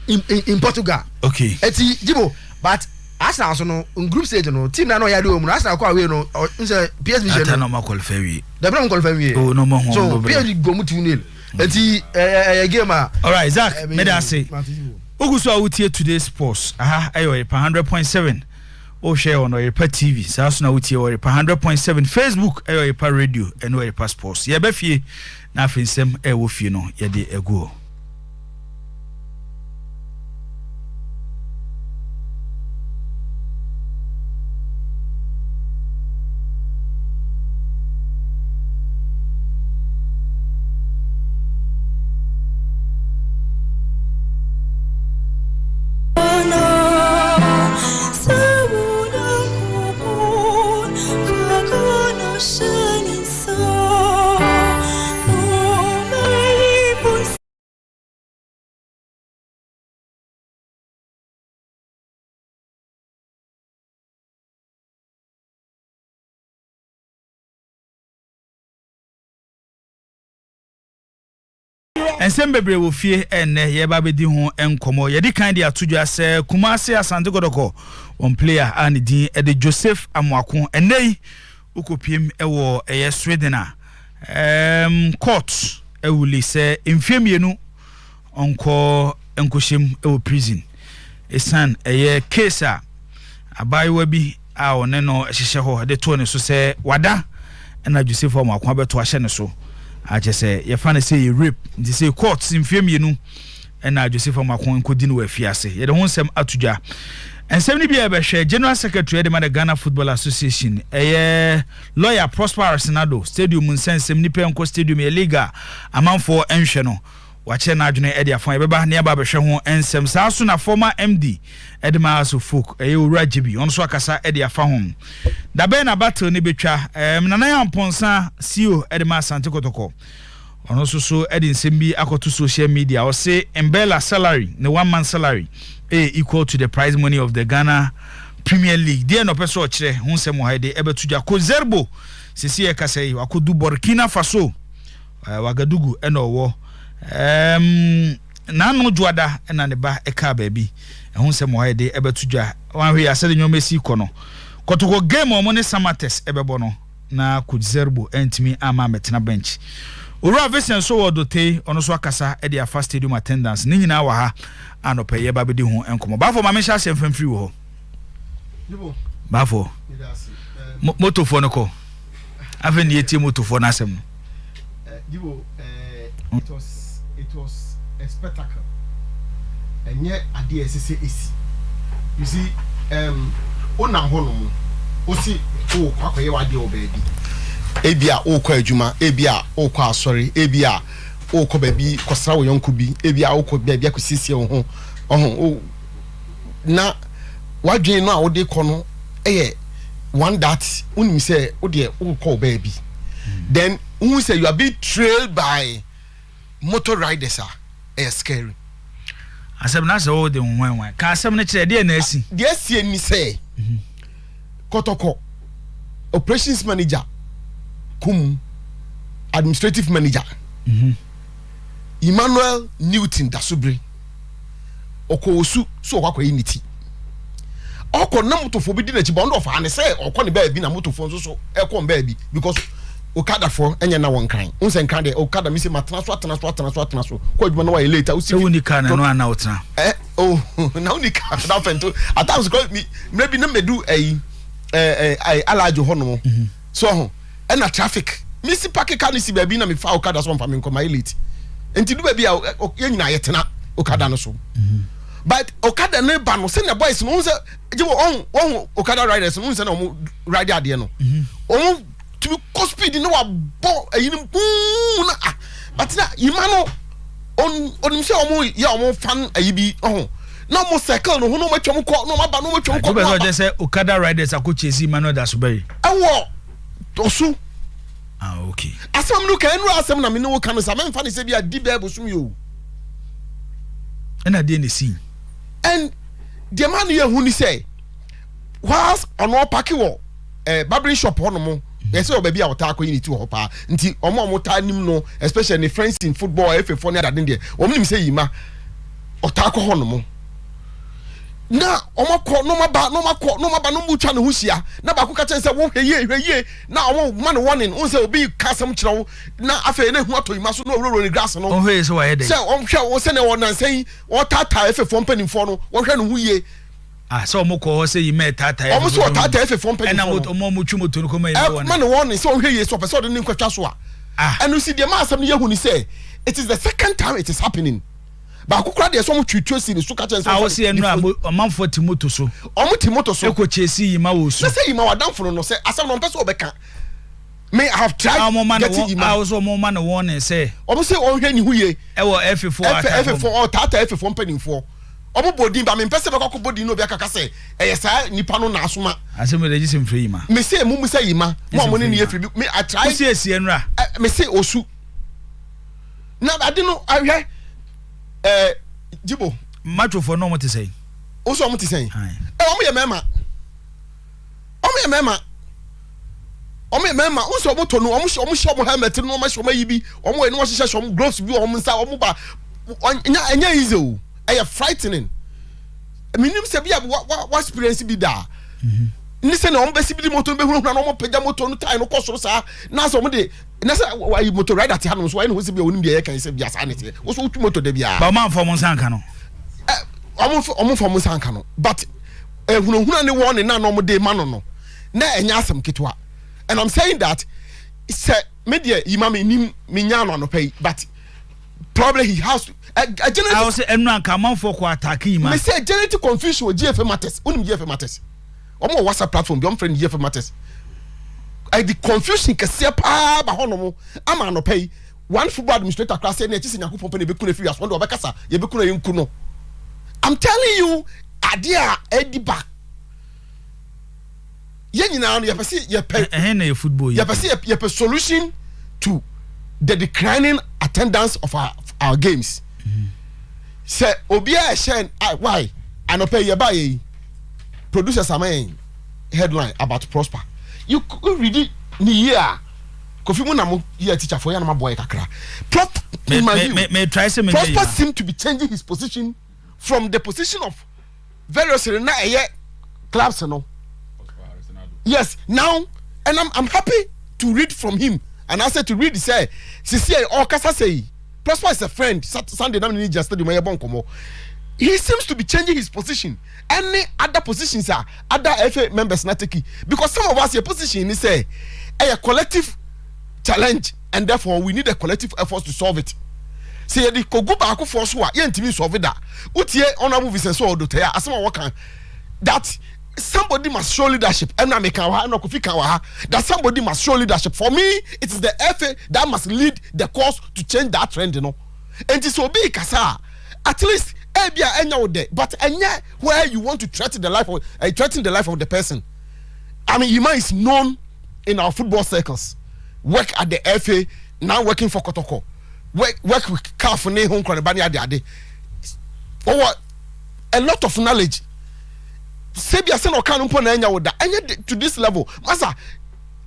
in Portugal. Okay. It's Jibo, but Arsenal also no in group stage no team na no ya do. Arsenal kwa we no. It's a PSV. That no more qualify we. They don't qualify we. Oh no more. So PSV go mu 2-0. It's game. All right, Zach. Me da say. Oguso awutie today's sports. Ayo 100.7. O share on Oyerepa TV. Saso na wutie Oyerepa 100.7 Facebook Oyerepa Radio and Oyerepa Sports. Ye be fie na afensem e wo fie no ye de egu. ensem bebre wo fie enne ye ba bedi ho enkomo ye di kan dia todwa se Kumasi Asante Kodoko on player and din e de Joseph Amwako enei ukopiem ewo eye Sweden a court ewuli se mfiemienu onko enkohyem ewo prison esan eye case a abayewa bi a one no hyehye ho de to ne so se wada na Joseph Amwako abeto ahye ne so ache se ye fa na say rape ndi say court mfiemienu na Joseph Amwako enkodi no afiase ye de ho nsem atudwa ensem ni bia be hwe General Secretary de the Ghana Football Association lawyer Prosper Arsenado stadium nsensem ni penko stadium e liga amanfo enhwe no wache na adwene e de afon e beba ne aba be hwe ho ensem saa so na former MD Edema Asofok Owura Jibi on so akasa e de afa ho da be na battle ne betwa nana yamponsa CEO Edema Asante Kotoko ono so e de nsem bi akoto social media o say Mbella salary ne 1 month salary equal to the prize money of the Ghana Premier League. There no person o kire hu nsem ha de ebetuja ko Zerbo sisi e kasai wakodu Burkina Faso Wagadugu ena owo nanu juada ena ne ba eka baabi hu nsem ha de ebetuja wanhwe ya sede nyomesi kono kotoko game o mo ne Samates ebebo no na ko Zerbo entimi ama metena bench Ura Vincent so wodote ono so akasa e dia fast stadium attendance ni nyina wa ha anope ye ba bedi ho enkomo bafo ma me sha sem famfiri wo ho bafo motofo no ko aveni etie motofo na asem Dibo it was a spectacle enye ade esese esi you see onam ho no osi o kwakoye wa de obaadi ebia okọ adwuma ebia okọ asori ebia okọ baabi kosra wo yonko bi ebia okọ baabi akosiesie wo ho na wadwen no a wo de kọ no one that unim say wo de okọ baabi then who say you are being trailed by motor riders scary asem na se wo de nwan ka asem ne kire de na asi de asi ni say Kotoko operations manager Kum administrative manager Emmanuel Newton Dasubre Okosu so okwa unity Oko na motofo bi di na chiba ndo fa ne say okwa ne ba bi na motofo nso so ekon ba bi because okada for enye na won kan unse kan de okada mi se atena so ko adwuma na wa later usi uni kan no ana otena na uni kan na fento at times call me maybe na medu alajo hono so ho na traffic misi park car ni si baabi na me fa okada so mfa me nkoma elite enti du baabi a yenyina yetena okada no so but okada ne ba no se na boys no se je on okada riders no se na o ride ade no o to be speed no wa bo ayinim na but na imano on se o ya o fan ayibi na mo circle no no matwam ko no ma ba no matwam ko ba so say okada riders akochesi Emmanuel Dasuberry ewo osu okay asam no kan ru asam na me no kan so am fa ne se bia di ba bosum yo na dey ne see and the man here who ni say was on all park wo barbering shop hono mo yes o baby a wota akoyiniti ho pa nti omo ta nim no especially the friends in football FF ne adade de omo nim say yima ota akọ hono mo na omo ko no maba no mu twa ne ho hia na ba ko ka chen say wo hweye na omo man warning on say obi kasam kire wo na afa na hu atoyima so no roro ne grass no o hweye so wa ye dey say on hwe wo se ne won nan say o tata FF mpanimfo no wo hwe no hu ye so omo ko say yima tata omo so tata FF mpanimfo na omo twumoto no ko ma ye man warning so hweye so person de nkwatwa so and you see the man asem ne yehu ni say it is the second time it is happening. Ba akukura de so mo twitwo si ni so ka chen so wo se enu amanfo timoto so omo timoto so eko chesi yima wo so na say yima wadamfo no say asem no pese obeka me I have tried getting yima I also mo man warning say omo say on hwe ni huye e wo F4 o tata F4 mpanimfo omo bodin ba me pese be kokko bodin no bi akaka say e sa nipa no na asoma asem de gisem free yima me say mu say yima mo ne ne yefri me I try see esi enra me say osu na ade no ahwe Jibo macho for no mo te say o so mo te say omo ye mema Omo mema unso moto no omo show helmet no omo show mayibi omo eno hyehyɛ show gloves bi omo nsa omo ba enya easy o e frightening minim se bia what experience bi da ni se na omo besi bi moto be hunu na omo pagya moto no tie no kosoro sa na so omo de na se why moto rider te hanom so why no se bia onim bia kan se bia sa ne te wo so utu moto da bia ba man for mo sanka no omo for mo sanka no but hunu ne won na omo de ma no na enya asem ketwa. And I'm saying that it's media imam nim minyano no pay, but probably he has to I was say enran come for ko attack him. Me say genetic confusion with GFM matters. Unim GFM matters. Omo WhatsApp platform be on friend GFM matters. The confusion kese pa ba hono ama no pay. One football administrator class say na ti sinyaku pompe na be kuna free as one do obekasa ye be kuna yenku no. I'm telling you adia edi back. Yenyina no yepese yepe football yepese yepe solution to the declining attendance of our games. Say obia shen why anope ye ba ye producers am headline about Prosper. You read it ni year Kofi Munamo ye teacher for yana boy kakra. Me try say me Prosper seem to be changing his position from the position of various na clubs no. Yes, now, and I'm happy to read from him. And I said to read, say, Okasa say, Prosper is a friend. Sunday, I'm just studying my bonkomo. He seems to be changing his position. Any other positions are other FA members not taking because some of us your position is a collective challenge, and therefore we need a collective effort to solve it. Say the Koguba for so yentimi solve that. Utie honorable Vincent so do tell asema work that somebody must show leadership. That somebody must show leadership. For me, it is the FA that must lead the course to change that trend, you know. And it's so big, at least but where you want to threaten the life of the person. I mean, Yima is known in our football circles. Work at the FA, now working for Kotoko. Work with Kafune Home Kranibani Ade. A lot of knowledge. Sebia se no kan mpo na anya woda anya to this level masa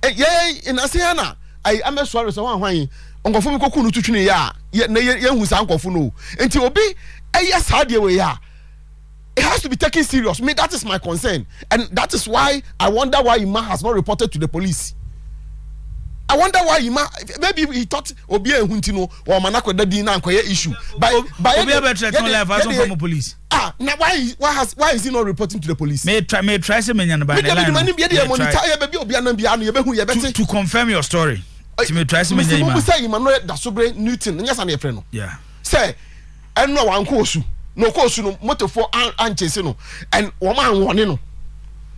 in asiana I am sorry so hwan onkofo mi koku no tutwini ya na ye hu sa onkofo no enti obi sa de we ya it has to be taken serious. Me, that is my concern, and that is why I wonder why Ima has not reported to the police. I wonder why Ima, maybe he thought obi ehuntino or manako dadi na nkoye issue by obi betre ton life as from police. Now why is he not reporting to the police? May try say menya by the to confirm your story. May try say menya Ima. Say Ima no da sobre Newton nyasa na yefre no. Yeah. Say enno wan kosu. No kosu no motor for anchese no and woman warning no.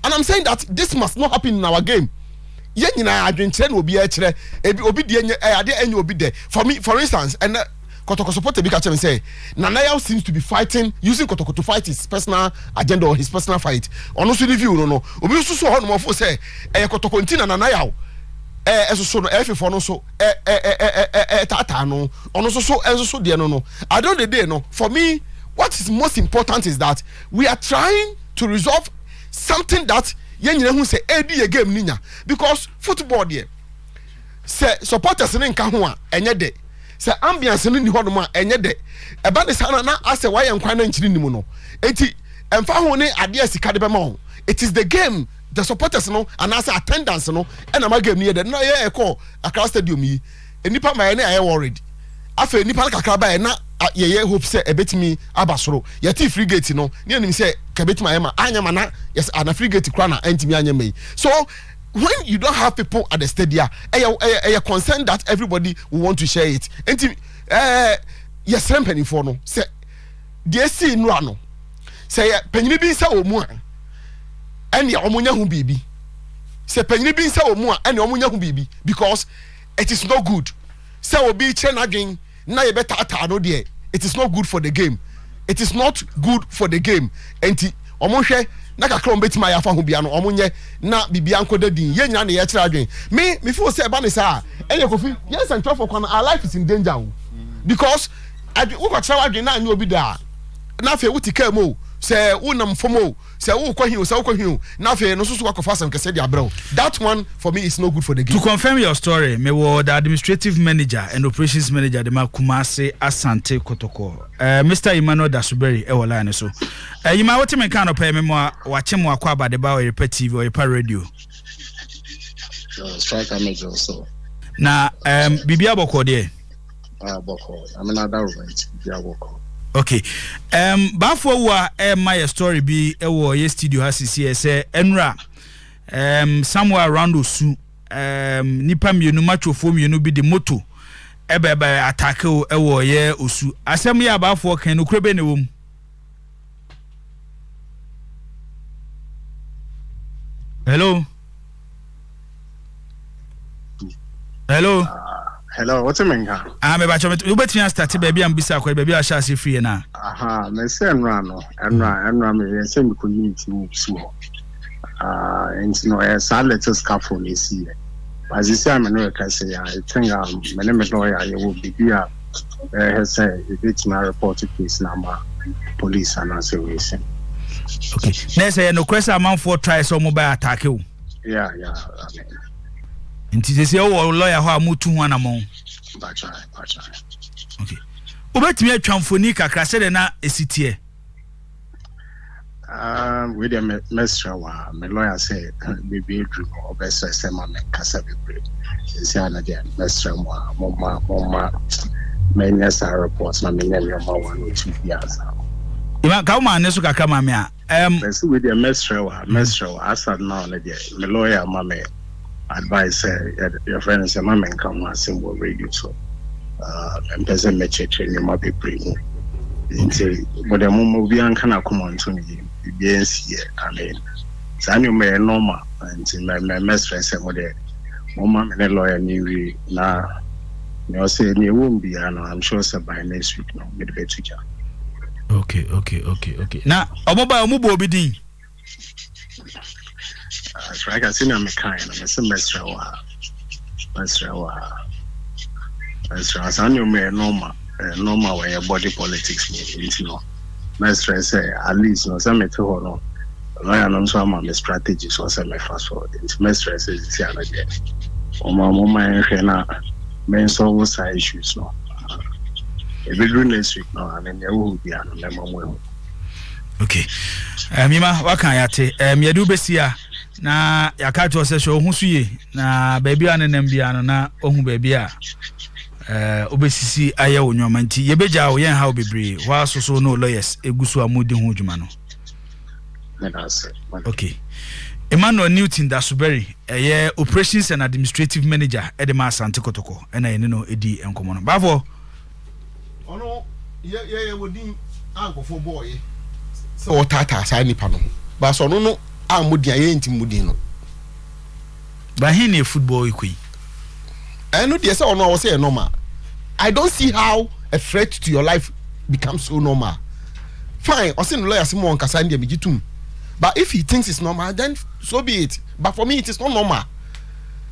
And I'm saying that this must not happen in our game. Ye nyina adwenkyere na obi a kyere obi de ade anya obi de for instance and Kotoko support be catch him say Nanaya seems to be fighting using Kotoko to fight his personal agenda or his personal fight. Ono so review no obi so ho no for say Kotoko ntina Nanaya so no F4 no so tata no ono so de no I don't the day no. For me, what is most important is that we are trying to resolve something that yenyina hu say be a game ninya because football there say supporters ne nka ho a enye de say ambiance no ni ho no ma enye de eba de sana na ase why enkwa na nchiri nimu no enti emfa ho ne ade asika de be ma ho. It is the game, the supporters no and as attendance no and am game near de na ye call Accra stadium yi enipa ma na aye worried afa enipa kakra ba na ye hope say ebetimi abasoro ye ti free gate no ne anim say kabetimi ayema anyama na yes ana free gate kra na antimi anyama yi. So when you don't have people at the stadium a concern that everybody will want to share it enti yes penny for no say dey see no ano say penny bi say omu a ene omunya hu bibi say penny bi say omu a ene omunya hu bibi because it is not good say obi kire na dwen na ye beta ata no there. It is not good for the game. It is not good for the game. Enti omonhwe na kakra obetima ya fa ho bia no omonye na bibia nkoda din ye nyina na ye kire adwen me feel say eba ne sa enye Kofi yes and 12 for our life is in danger because we got try adwen na anya obi da na fe wuti ka mo say unam fomo say wo kwa hiu say wo kwa hiu na fe no so so akɔfa asɛm kɛsɛ de abrɛw. That one for me is no good for the game. To confirm your story, me was the administrative manager and operations manager de Kumasi Asante Kotoko. Mr. Emmanuel Dasuberi e wala ne so. You ma what me kan of pay me mo wache mo akwa ba de ba Oyerepa TV Oyerepa Radio. Striker major so. Na bibia boko de. Boko. I'm another right. Bibia boko. Okay. Bafo wa my story be e wo ye studio hasisi say enra somewhere around Osu nipa mienu matchofo mienu bi de moto ebe attack o e wo ye Osu asem ya bafo kan no krebe ne wom. Hello. Hello, what's your name? Me ba chome you betin start baby am bisa kwa baby a sha se free na. Me say enra me say me community so. And you know let's scaffold is here. As you say I'm no can say I think my name is lawyer I will be here say it's my report case number police and association. Okay. Next say no question amount for try so mobile attack you. Yeah. Nti say o lawyer ho amutu ho anamon. Bacha. Okay. Obetimi atwamfoni kakra se de na esitie. We the mestra wa me lawyer say baby dream or best say ma me kasa be say na there mestra mama me nessa reports na me name ma 1 or 2 years. Ima ka ma ne so kakra ma me a let's with the mestra wa asad now na there me lawyer ma me advice your friend say ma me come one symbol radio so and person me check ni ma be bring into but the moment we an kana come on to me yes here I mean so you may normal and my mistress say what the mama me lawyer ni na you say me won't be I'm sure say by next week no me be teacher. Okay. Na omoba omubo obi din. So I can see na me kind na semester wa. So you may normal way body politics me you know. My stress say at least no some to hold on. I know some my strategy so say my fast forward. My stress is see again. Mama na men solve side issues no. If we do next week no and then you will be an memo. Okay. Mima wakan yate yedu besia na yakato se so hu suye na baby anenem bia no na ohu baby a obesisi aye onwoma nti yebeja wo yen ha obebre wa so no lawyers egusu amudi hu djuma no. Okay. Emmanuel Newton Dasuberi operations and administrative manager Edema Asante Kotoko ena ene no edi enkomo no bavo ono ye wodi agofo boy so tata sa nipa no ba so no amudi aye ntimudi no ba hin e football ikwi eno de say ono wo say normal. I don't see how a threat to your life becomes so normal. Fine, I say no lawyer say mo nkasa ndie megitum. But if he thinks it's normal, then so be it. But for me, it is not normal.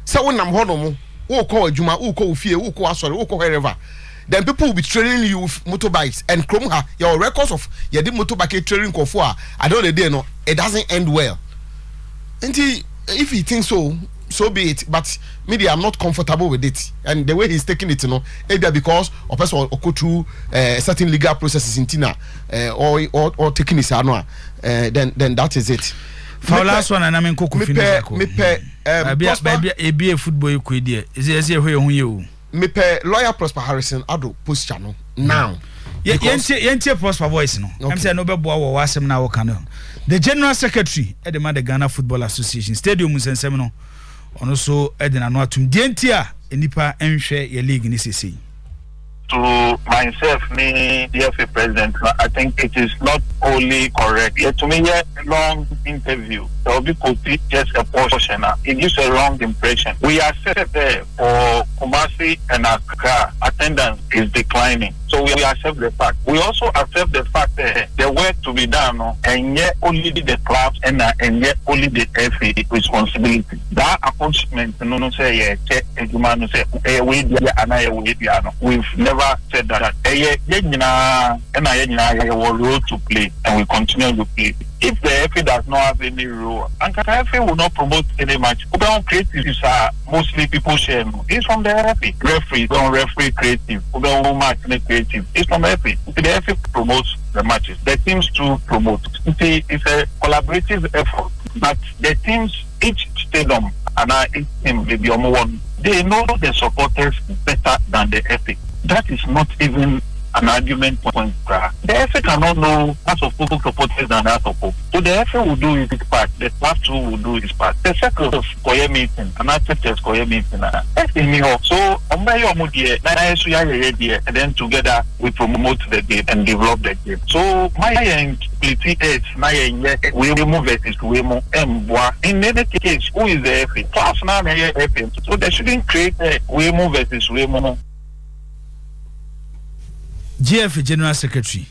So when I'm home, who call Juma, who call Fie, who call Asori, who call wherever, then people will be training you with motorbikes and Kromha, your records of your motorbike training Kofua. I don't know, it doesn't end well. And if he thinks so be it. But maybe I'm not comfortable with it. And the way he's taking it, either because of person or go through certain legal processes in Tina or taking his annual. Then that is it. For last one, and I'm in Coco. Me pay football equity. Is it where you? Me pay lawyer Prosper Harrison Adu post channel now. Yentie Prosper voice no. I'm saying no be boa wasem na wokano. The general secretary at the Ghana Football Association Stadium Musensem no. Ono so edina no atum dientia enipa enhwe ye league ni sisi. To myself, me, DFA president, I think it is not only correct. Yeah, to me, a long interview. There will be just a portion. It gives a wrong impression. We are set there for Kumasi and Accra. Attendance is declining. So we accept the fact. We also accept the fact that the work to be done, and yet only the clubs and yet only the FA responsibility. That accomplishment, no say, we've never said that. Road to play. and we continue to play. If the FA does not have any role, and the FA will not promote any match. Open creative are mostly people share. It's from the FA. Referee don't referee creative. Open match creative. It's from the FA. The FA promotes the matches. The teams to promote. It's a collaborative effort. But the teams, each stadium and each team may be on one. They know the supporters better than the FA. That is not even an argument point. The FA cannot know as of football supporters than that of football. So the FA will do its part. The club too will do its part. The circle of Koye meeting, and after Koye meeting, so and then together we promote the game and develop the game. So my we remove versus we move in any case, who is the FA? Class now FA. So they shouldn't create a we move versus we move. GF General Secretary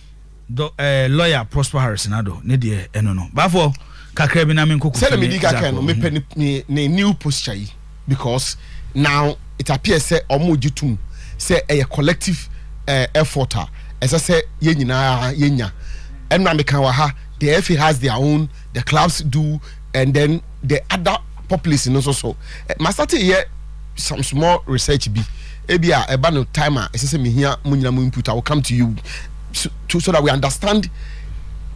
lawyer Prosper Harrison Ado ne de eno no bafo kakra bi na me nkoko say me di kakra no me pe ne new posture yi because now it appears say omo gitum say a collective effort say ye nyina yenya enna me kan wa ha the FA has their own, the clubs do, and then the other population also so must here some small research be ebia eba no timer say me here munyina mu input I will come to you so that we understand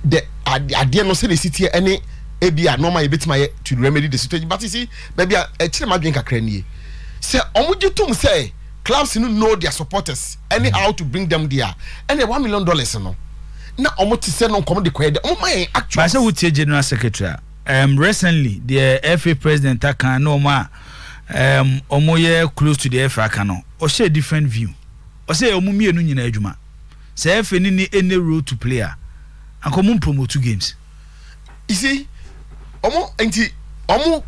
the idea no say the city any ebia normal ebetima to remedy the situation. But you see baby a chire madwen kakra nie say omugitum say clubs no know their supporters anyhow to bring them there and $1 million no na omuti say no come the kwede my actual but say we General Secretary recently the FA president can no ma omoye close to the FA can no or share different view or say omumi enu nyina adwuma say FA ni any role to player and come promote 2 games. You see omo enti omo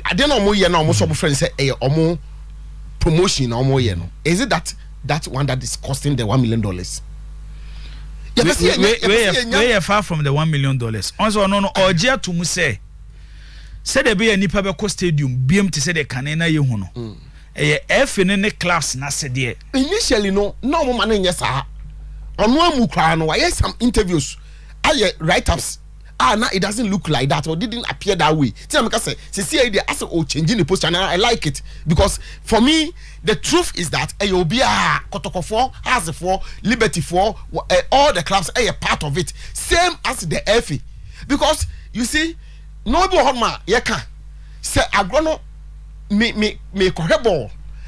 ade na omo ye na omo so friend say omo promotion na omo ye no is it that one that is costing the $1 million? We are far from the $1 million. Also no oje atumu say there be a nipa be stadium biem to say the kanena ye hu no FA ne class na se de initially no man nya sa ono amu kra no why some interviews aye write-ups now it doesn't look like that or didn't appear that way. Tell me say see the as changing the posture and I like it because for me the truth is that Ayobia Kotoko 4 has the 4 Liberty 4 all the clubs are a part of it same as the FA because you see no be honma yeka say agrono me correct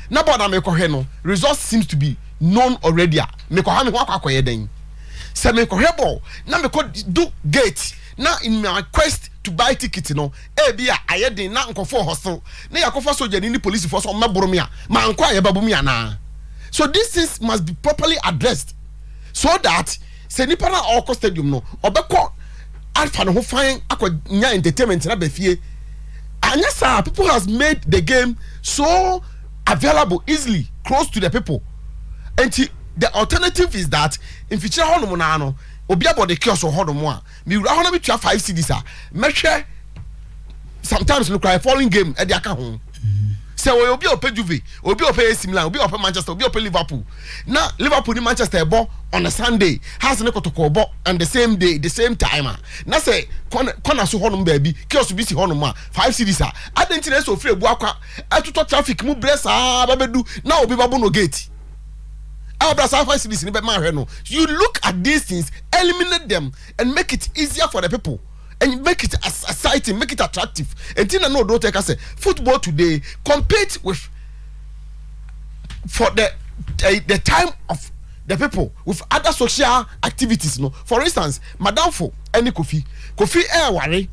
na boda me correct no results seems to be known already me ko ha me kwa kwaye den say me correct na me ko do gate now in my quest to buy ticket no bia ayedin na nkofo hostel na yakofa soldier ni police force o meboro me a ma nkwa yebabu me ana so these things must be properly addressed so that se nipa na all stadium no obekọ alpha no ho fine akọ entertainment na be fie anya sa people has made the game so available easily close to the people and the alternative is that in future hono na no obi about the kiosk or hono mo a me wura hono be 5 cedis a mehwe sometimes look like falling game e dey aka ho say we obi ope Juve obi ope AC Milan obi ope Manchester obi ope Liverpool now Liverpool ni Manchester bo on a Sunday has ne kotoko bo and the same day the same time na say corner so hono baby kiosk bi si hono ma 5 cedis a identity so free ebu akwa atoto traffic mu blessa babedu na obi babo no gate. You look at these things, eliminate them, and make it easier for the people, and make it exciting, make it attractive. And Tina no don't take us say football today compete with for the time of the people with other social activities. No, for instance, Madam Fo any Kofi air worry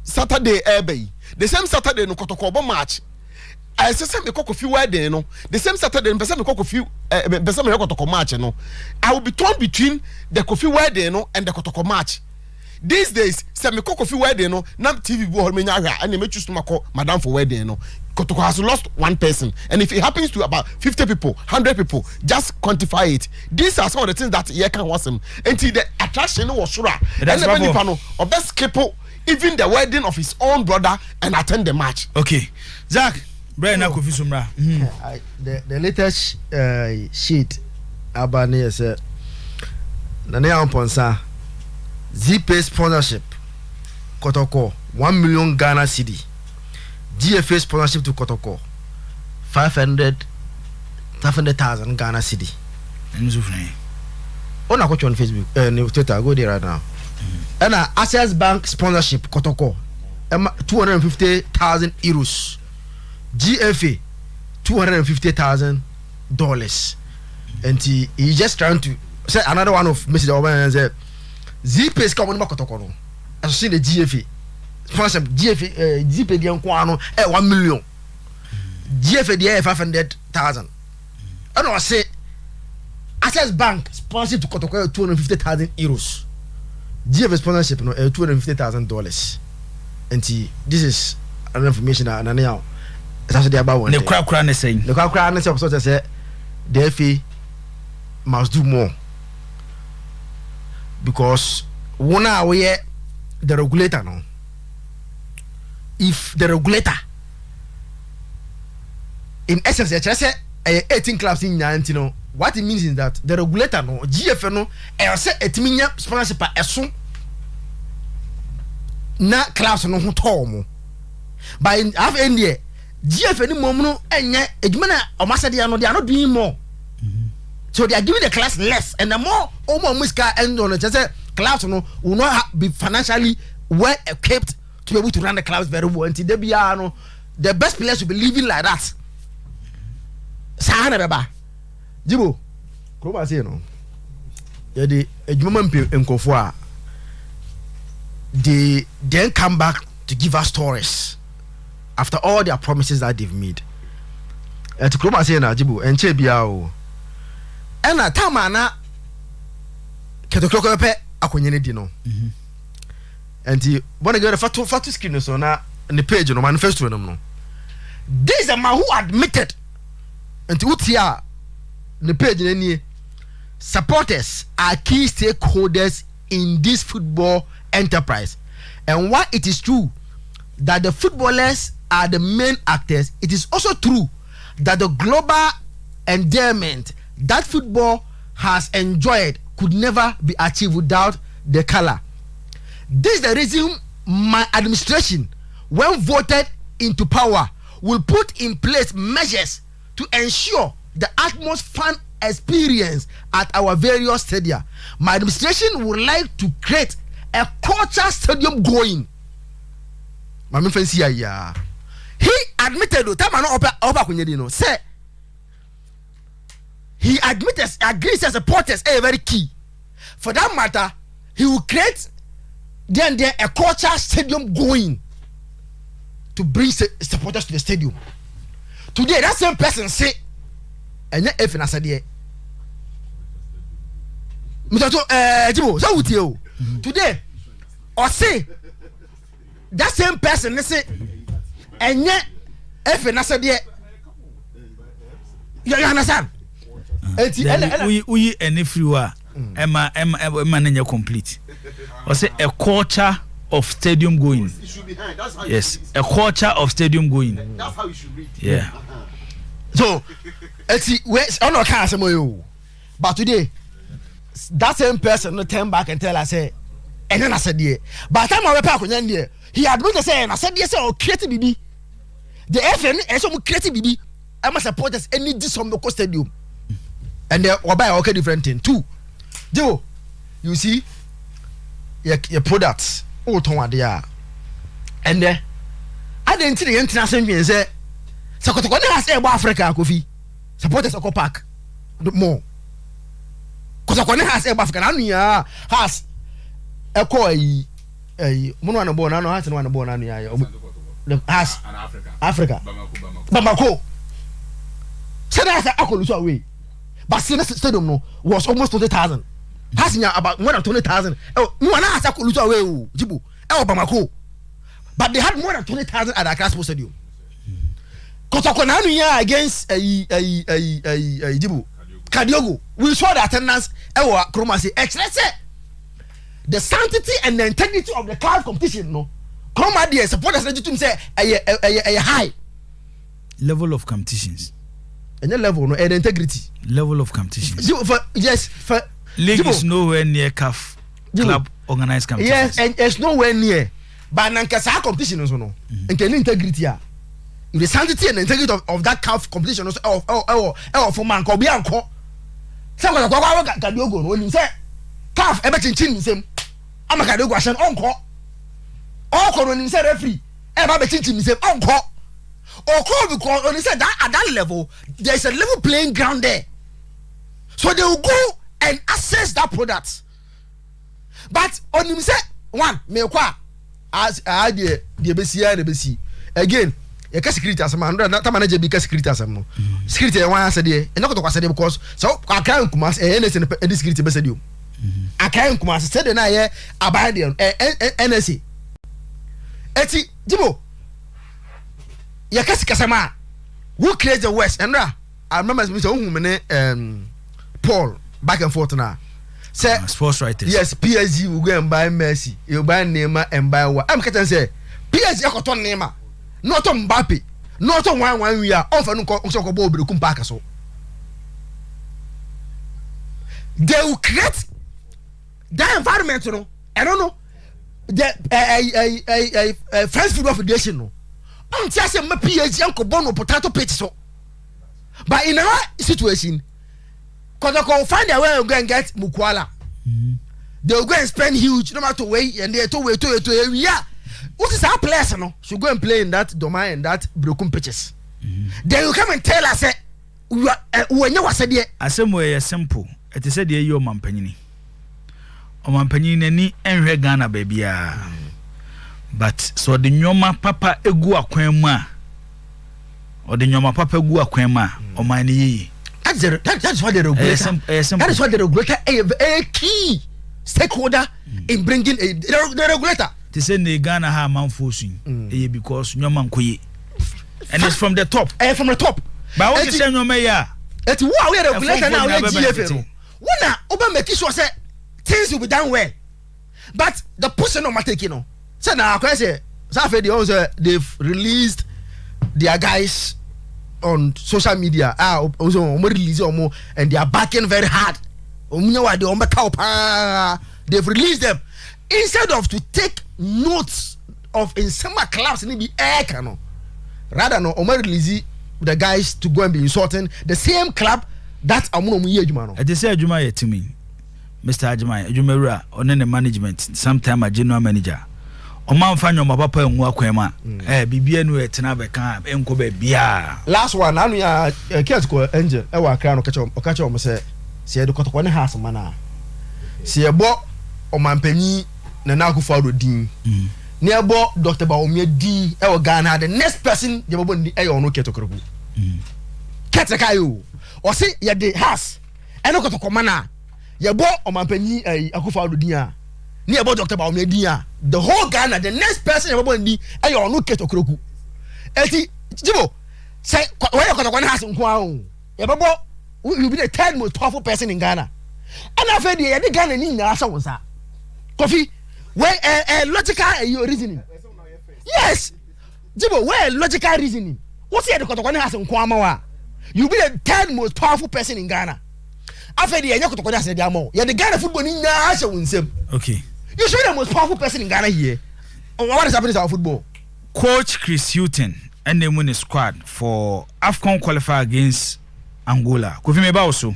Saturday air bay the same Saturday no Kotokobo match. I say me Kofi wedding no the same Saturday person me Kofi person me Kotoko match no I will be torn between the Kofi wedding no and the Kotoko match. These days say me Kofi wedding no na TV bo hol me nya hwa and me choose to mako Madam for wedding no Kotoko has lost one person and if it happens to about 50 people 100 people just quantify it. These are some of the things that you can watch them until the attraction was sure and the people or best skip even the wedding of his own brother and attend the match. Okay Zach Brian Kofi Sumra. The latest sheet abane say na ne amponsa ZPay sponsorship Kotoko 1 million Ghana cedi. GFA sponsorship to Kotoko 500,000 Ghana cedi. On a got you on Facebook and Twitter. Go there right now. And Access Bank sponsorship Kotoko 250,000 euros. GFA $250,000. And he just trying to say another one of Mrs. Owen and said ZPay is coming back Kotoko no. As see the GFA sponsorship GFA ZPay the 1 million. GFA the 500,000. And I say Access Bank sponsorship to Kotoko 250,000 euros. GFA sponsorship no $250,000. And this is another information and now it's actually about one. The crowd is saying the crowd is also say the FA must do more because one aware the regulator no. If the regulator in essence say 18 clubs in Nyanti no, what it means is that the regulator no GFA no e say etiminya sponsorship eso na clubs no ho to mo by in half end GFA ni mom no enye edwuma na omasade ya no they are not doing more. So they are giving the class less and the more muska and on just say clubs no will not be financially well equipped to be able to run the clubs very well until they be no the best players will be living like that. Sahana beba Jibo Kroba say no yeah the edwuma mpe enkofo a they then come back to give us stories after all their promises that they've made. To Kroba say na Jibo enche bia o ena tama na ketokoko pe akonyene di no enti bona get fatu screen so na the page no manifesto no this is a man who admitted enti utia the page ni supporters are key stakeholders in this football enterprise, and while it is true that the footballers are the main actors, it is also true that the global endearment that football has enjoyed could never be achieved without the color. This is the reason my administration, when voted into power, will put in place measures to ensure the utmost fun experience at our various stadia. My administration would like to create a culture stadium going. My friend here, he admitted say he agrees that supporters are very key. For that matter, he will create then a culture stadium going to bring supporters to the stadium. Today, that same person say, and yet if I said yeah, today, or say that same person say, and yet if I said yeah, you understand? We any free Emma nanya complete. Or say a culture of stadium going. It should be high. That's how yes, a culture of stadium going. That's how you should read. Yeah. So, on our case, but today, that same person no turn back and tell us say, and then I said yeah. But time I back on there, he admitted to say, and I said yes, or creative BB. The FN and some creative BB. I must support us any this from the stadium. And they will buy okay different thing too. Joe, you see your products all to they are. And I didn't see the international and say Sakotoko has about Africa coffee. Supporters of Park more. Because has about Africa has a koi a mono born has one born has Africa. Bamako. So that's a lose away. But stadium no was almost 20,000. Has about more than 20,000. Oh, no one has a lose away. Jibu. Bamako. But they had more than 20,000 at Accra Sports Stadium. Kotokonanu against Jibu. Kadiogo. We saw the attendance. Kromasi. Let's say the sanctity and the integrity of the club competition. No. Kromadi supporters to say a high level of competitions. And level no and integrity. Level of competitions. Yes, for league is nowhere near CAF club organized competitions. Yes, and it's nowhere near. But nankasa competition also no. And can integrity ah. The sanctity and integrity of that CAF competition also for man ko bi anko. Say ko kwa Kadiogo no when you say CAF e be chinchin nsem. Ama Kadiogo ahye onko. Onko no ni say referee e ba be chinchin nsem onko. Onko because when you say that at that level there is a level playing ground there. So they will go and access that product. But on him say one me kwa as the besi again e ka security asem and na manager bi ka security asem no security e wan ase de e no ko to kwase de because so aka nkumas e NSA e security be se de o aka nkumas se de na ye abide NSA eti jibo ye ka sikasema who creates the west and I remember me say who me Paul back and forth now. Say sports writers. Yes, PSG will go and buy Messi. You buy Neymar and buy what? I'm going to say PSG got on Neymar, not on Mbappe, not on one we are often also go to back so. They will create that environment, you know. I don't know. The French Football Federation, no. I'm just saying, PSG and Kobono potato pitch so. But in our situation, because they can find a way to go and get Mukwala. They will go and spend huge no matter way and they to yeah. What is our players no? Should go and play in that domain and that broken pitches. They will come and tell us when you was said here. Asem simple. It is said here you mampanyini. O mampanyini ni enhwe Ghana baby ah. But so the nyoma papa egu akwan mu a. O the nyoma papa egu akwan mu a o man ni That's what the regulator. That is what the regulator a key stakeholder in bringing the regulator. They say the Ghana ha man forcing because nyoma nkoye. And it's from the top. From the top. But what you say nyoma ya? It's what we are regulator now we GFL. When oba make sure say things will be done well. But the person not taking no. Say now I say they've released their guys on social media also release and they are backing very hard. They've released them instead of to take notes of in some clubs maybe rather no release the guys to go and be insulting the same club that they say Ajuma to me Mr. Ajuma Ajumera on the management sometime a general manager Oman fanyo mapapa enwu akwema bibia nu etena beka enko ba bia last one anu ya kids ko angel e wa kra no kacho mo se se de kotoko ne house mana se ebo omanpanyi na na akufo do din ne ebo Dr. Baomia din e wo Ghana the next person je bobo ndi e yo no ketokoroku keteka yo o se ye de house e no kotoko mana ye bo omanpanyi akufo do din a ne ebo Dr. Baomia din a the whole Ghana, the next person everybody need ayo no keto kroku. Eti jibo say when you go to house nko ahun. You be the third most powerful person in Ghana. And after the Ghana ni na asa wonsa. Kofi where logical reasoning. Yes. Jibo where logical reasoning. What's here to go to house nko amawa. You be the third most powerful person in Ghana. After the you go to house the amo. You the Ghana football ni na asa wonsem. Okay. You should be the most powerful person in Ghana here. What is happening to our football? Coach Chris Hutton and the winning squad for AFCON qualifier against Angola. Kofi Meba also.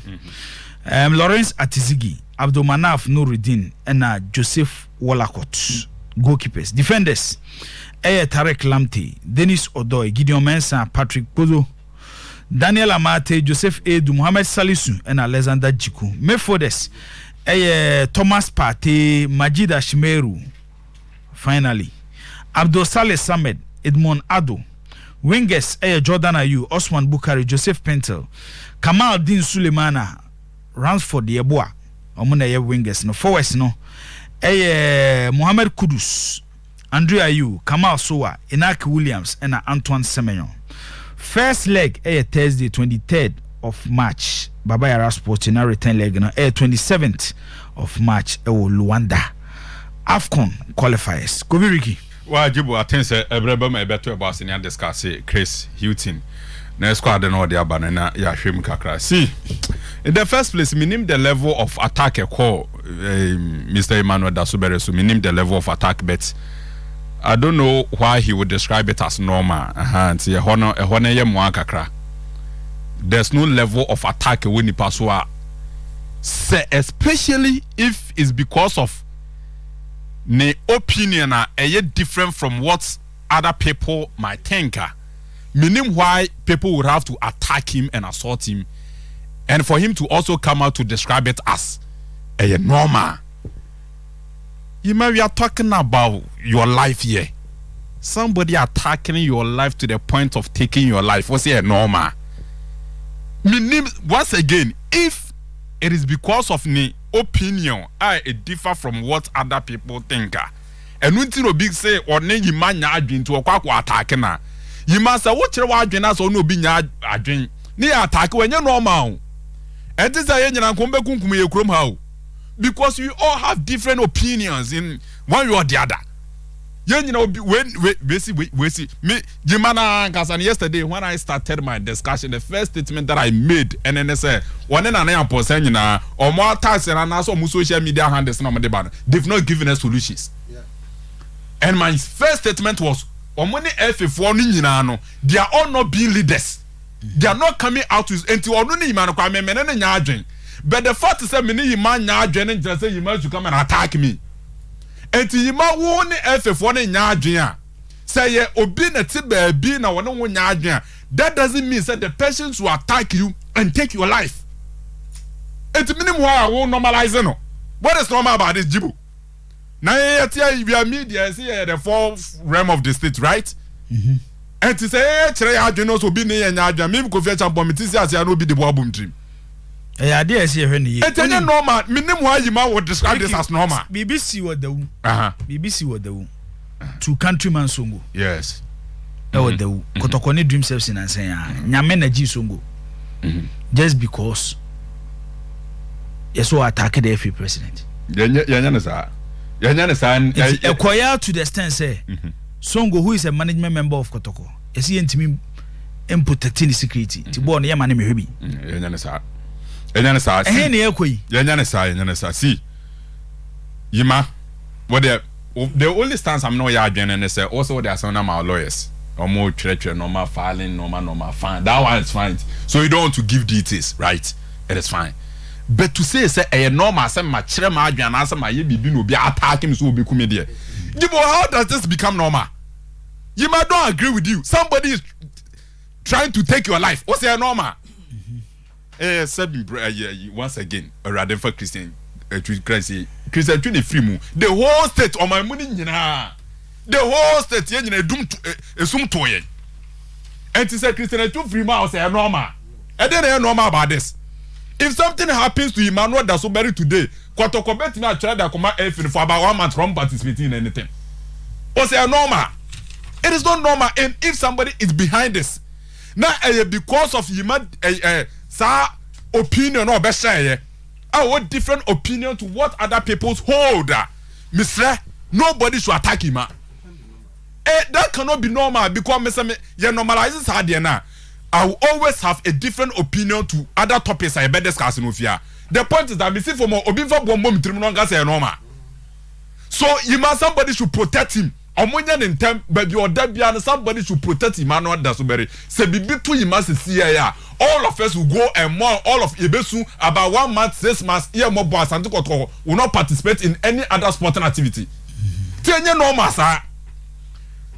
Lawrence Atizigi, Abdulmanaf Nuruddin, and Joseph Wallacott. Goalkeepers. Defenders. Tarek Lamte, Dennis Odoy, Gideon Mensah, Patrick Pozo, Daniel Amate, Joseph Edu, Mohamed Salisu, and Alexander Jiku. Midfielders. Thomas Partey, Majid Ashmeru. Finally, Abdul Saleh Samed, Edmond Ado. Wingers Jordan Ayew, Osman Bukari, Joseph Pentel, Kamal Din Sulemana, Ransford Yeboah. Omuna ye wingers no forwards no. Mohamed Kudus, Andre Ayew, Kamal Sowa, Inaki Williams, and Antoine Semenyo. First leg Thursday 23rd of March. Baba Yara Sports in our return leg no 27th of March Luanda. AFCON qualifiers. Koviriki. Well, Jibu, I think everybody may better about senior discuss Chris Hutton. Na squad no the banana ya hwem kakra. See, in the first place, minim the level of attack call Mr. Emmanuel Dasubere, so meaning the level of attack, but I don't know why he would describe it as normal. There's no level of attack when he pass, especially if it's because of the opinion different from what other people might think. Meaning why people would have to attack him and assault him, and for him to also come out to describe it as a normal. You know, we are talking about your life here. Somebody attacking your life to the point of taking your life. What's a normal? Meaning, once again, if it is because of the opinion, it differ from what other people think. And when you big say or name you man into a quack attacking, you must say what you are doing as or no being a drink. Near attack when you're normal. And this is a how. Because we all have different opinions in one way or the other. You know, when we see me, Jimana Kasan yesterday when I started my discussion, the first statement that I made, and then I said, one and I person, or more tasks and also social media handles, they've not given us solutions. Yeah. And my first statement was, they are all not being leaders. They are not coming out with but the fact is that many man now joining just say you must come and attack me. And you ma won F1 in Yadria. Say ye obin a tibe be na one Yadria. That doesn't mean that the persons who attack you and take your life. It's minimum why I won't normalize no. What is normal about this Jibu? Now we are media see the fourth realm of the state, right? And to say Chere know so be near Yadria, maybe go fetch and bomb as I know be the boom dream. I dare see when he it's normal. Minimum why you might would describe this as normal. BBC what the BBC what the to countryman songo. Yes. That was the Kotokoni dream selves in and saying Nyamena G songo. Just because you saw attack the FA president. Acquire to the extent say Songo, who is a management member of Kotoko, is he intimate and protecting the security. To born a man maybe. See, Yima, what the only stance I'm not arguing and they say also there are some of our lawyers or more church, normal filing, normal fine. That one is fine. So you don't want to give details, right? It is fine. But to say a normal some my children and answer my baby will be attacking so will be comedian. How does this become normal? Yima don't agree with you. Somebody is trying to take your life. What's a normal? Once again, a radical Christian, Christian free the whole state on my money, the whole state, doomed to assume to it. And to say Christian, 2 free miles are normal. And then they are normal about this. If something happens to Emmanuel Dasubere today, Kwatokobet me a child that come out for about 1 month from participating in anything. Or say normal. It is not normal. And if somebody is behind this, now because of sa opinion or best say our different opinion to what other people's hold. Mr. Nobody should attack him. That cannot be normal because Mr. You normalizes hard now. I will always have a different opinion to other topics I better discuss in fear. The point is that we see for more obiva bomb terminal say normal. So you must somebody should protect him. In time, but your debut somebody should protect Emmanuel Dasubere. Say be between you must see here. All of us will go and more. All of Ibesu about 1 month, 6 months. Here more boys and will not participate in any other sporting activity. Tenye normal sir.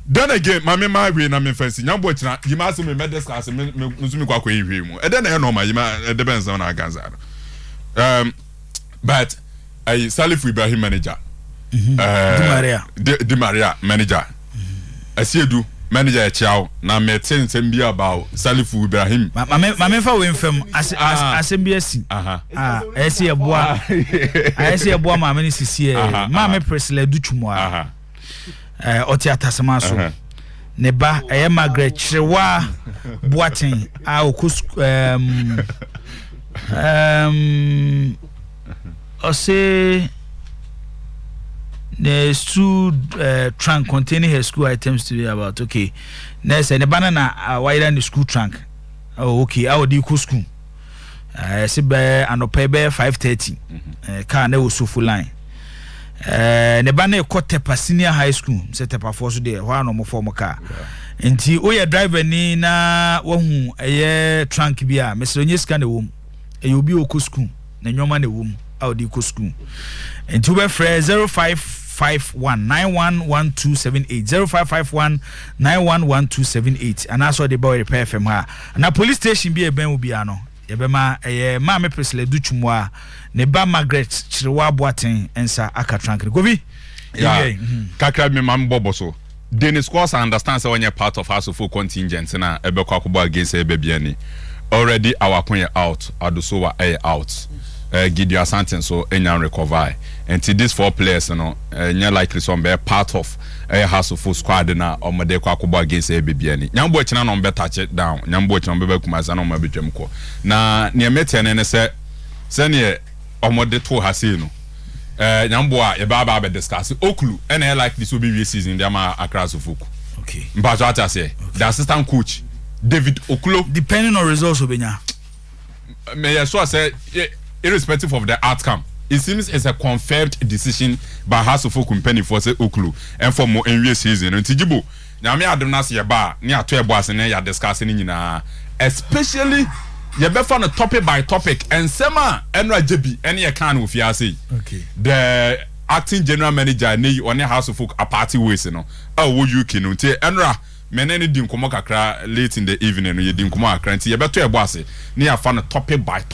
Then again, my memory na me fancy. Nyambo china. You must me make discuss. Me kwa kwa hivi mu. And then normal. You must depends on our ganza. But I Salif Ibrahim manager. Di Maria manager. Asiedu manager Chiao na me ten be about Salifu Ibrahim. Ma fa we mfam asembia esi eboa. Esi eboa ma me sisi ma me presle duchumo oti atasema so. Ne ba Margaret Chrewa Boatin okus ose the school trunk containing her school items to be about okay. Next, the banana wider in the school trunk. Oh, okay. I would do school. se be anope be 5:30 car na wo sofu line ne ba na Tepa Senior High School se Tepa for so there ho no form car enti o ye driver ni na wahu trunk bi a mesro nyeska na wom obi oku school na nyoma na wom a odi ku school enti we frɛ 0551911278 0551911278 and also the boy repair FM ha na police station bi eben obi ano yebema ma me presle duchumu a ne ba Margaret Chirewa Boaten ensa aka trunk gobi kakra me mam bobo so Dennis Cross understands when you're part of House of Full contingent na ebekwa akuba against ebebiani already our point out adusowa out Gideon Santen so enyan recover and these 4 players nya likely some be part of House of Full squad na omode kwa akuba against ebebiani nyambo china no be touch it down nyambo china be kumasa na omabetwam ko na ne mete ne se ne omode to hase no nyambo a yeba be discuss okulu and like this will be season dem across of Fuku okay mbazo ata say the assistant coach David Okulo depending on results obenya may so say irrespective of the outcome it seems it's a confirmed decision by House of Fuku penny for say Okulu and for more in season ntijibo nyame adom na se yeba ne ato ebo ase ne ya discuss ni nyina especially you be for topic by topic and sema enra jebi ene ye kan ofia say okay the acting general manager ne on House of Folk a party ways no wo UK no nti enra menene di nkomo kakra late in the evening no ye di nkomo akra nti ye beto ebo ase ne ya fa no topic by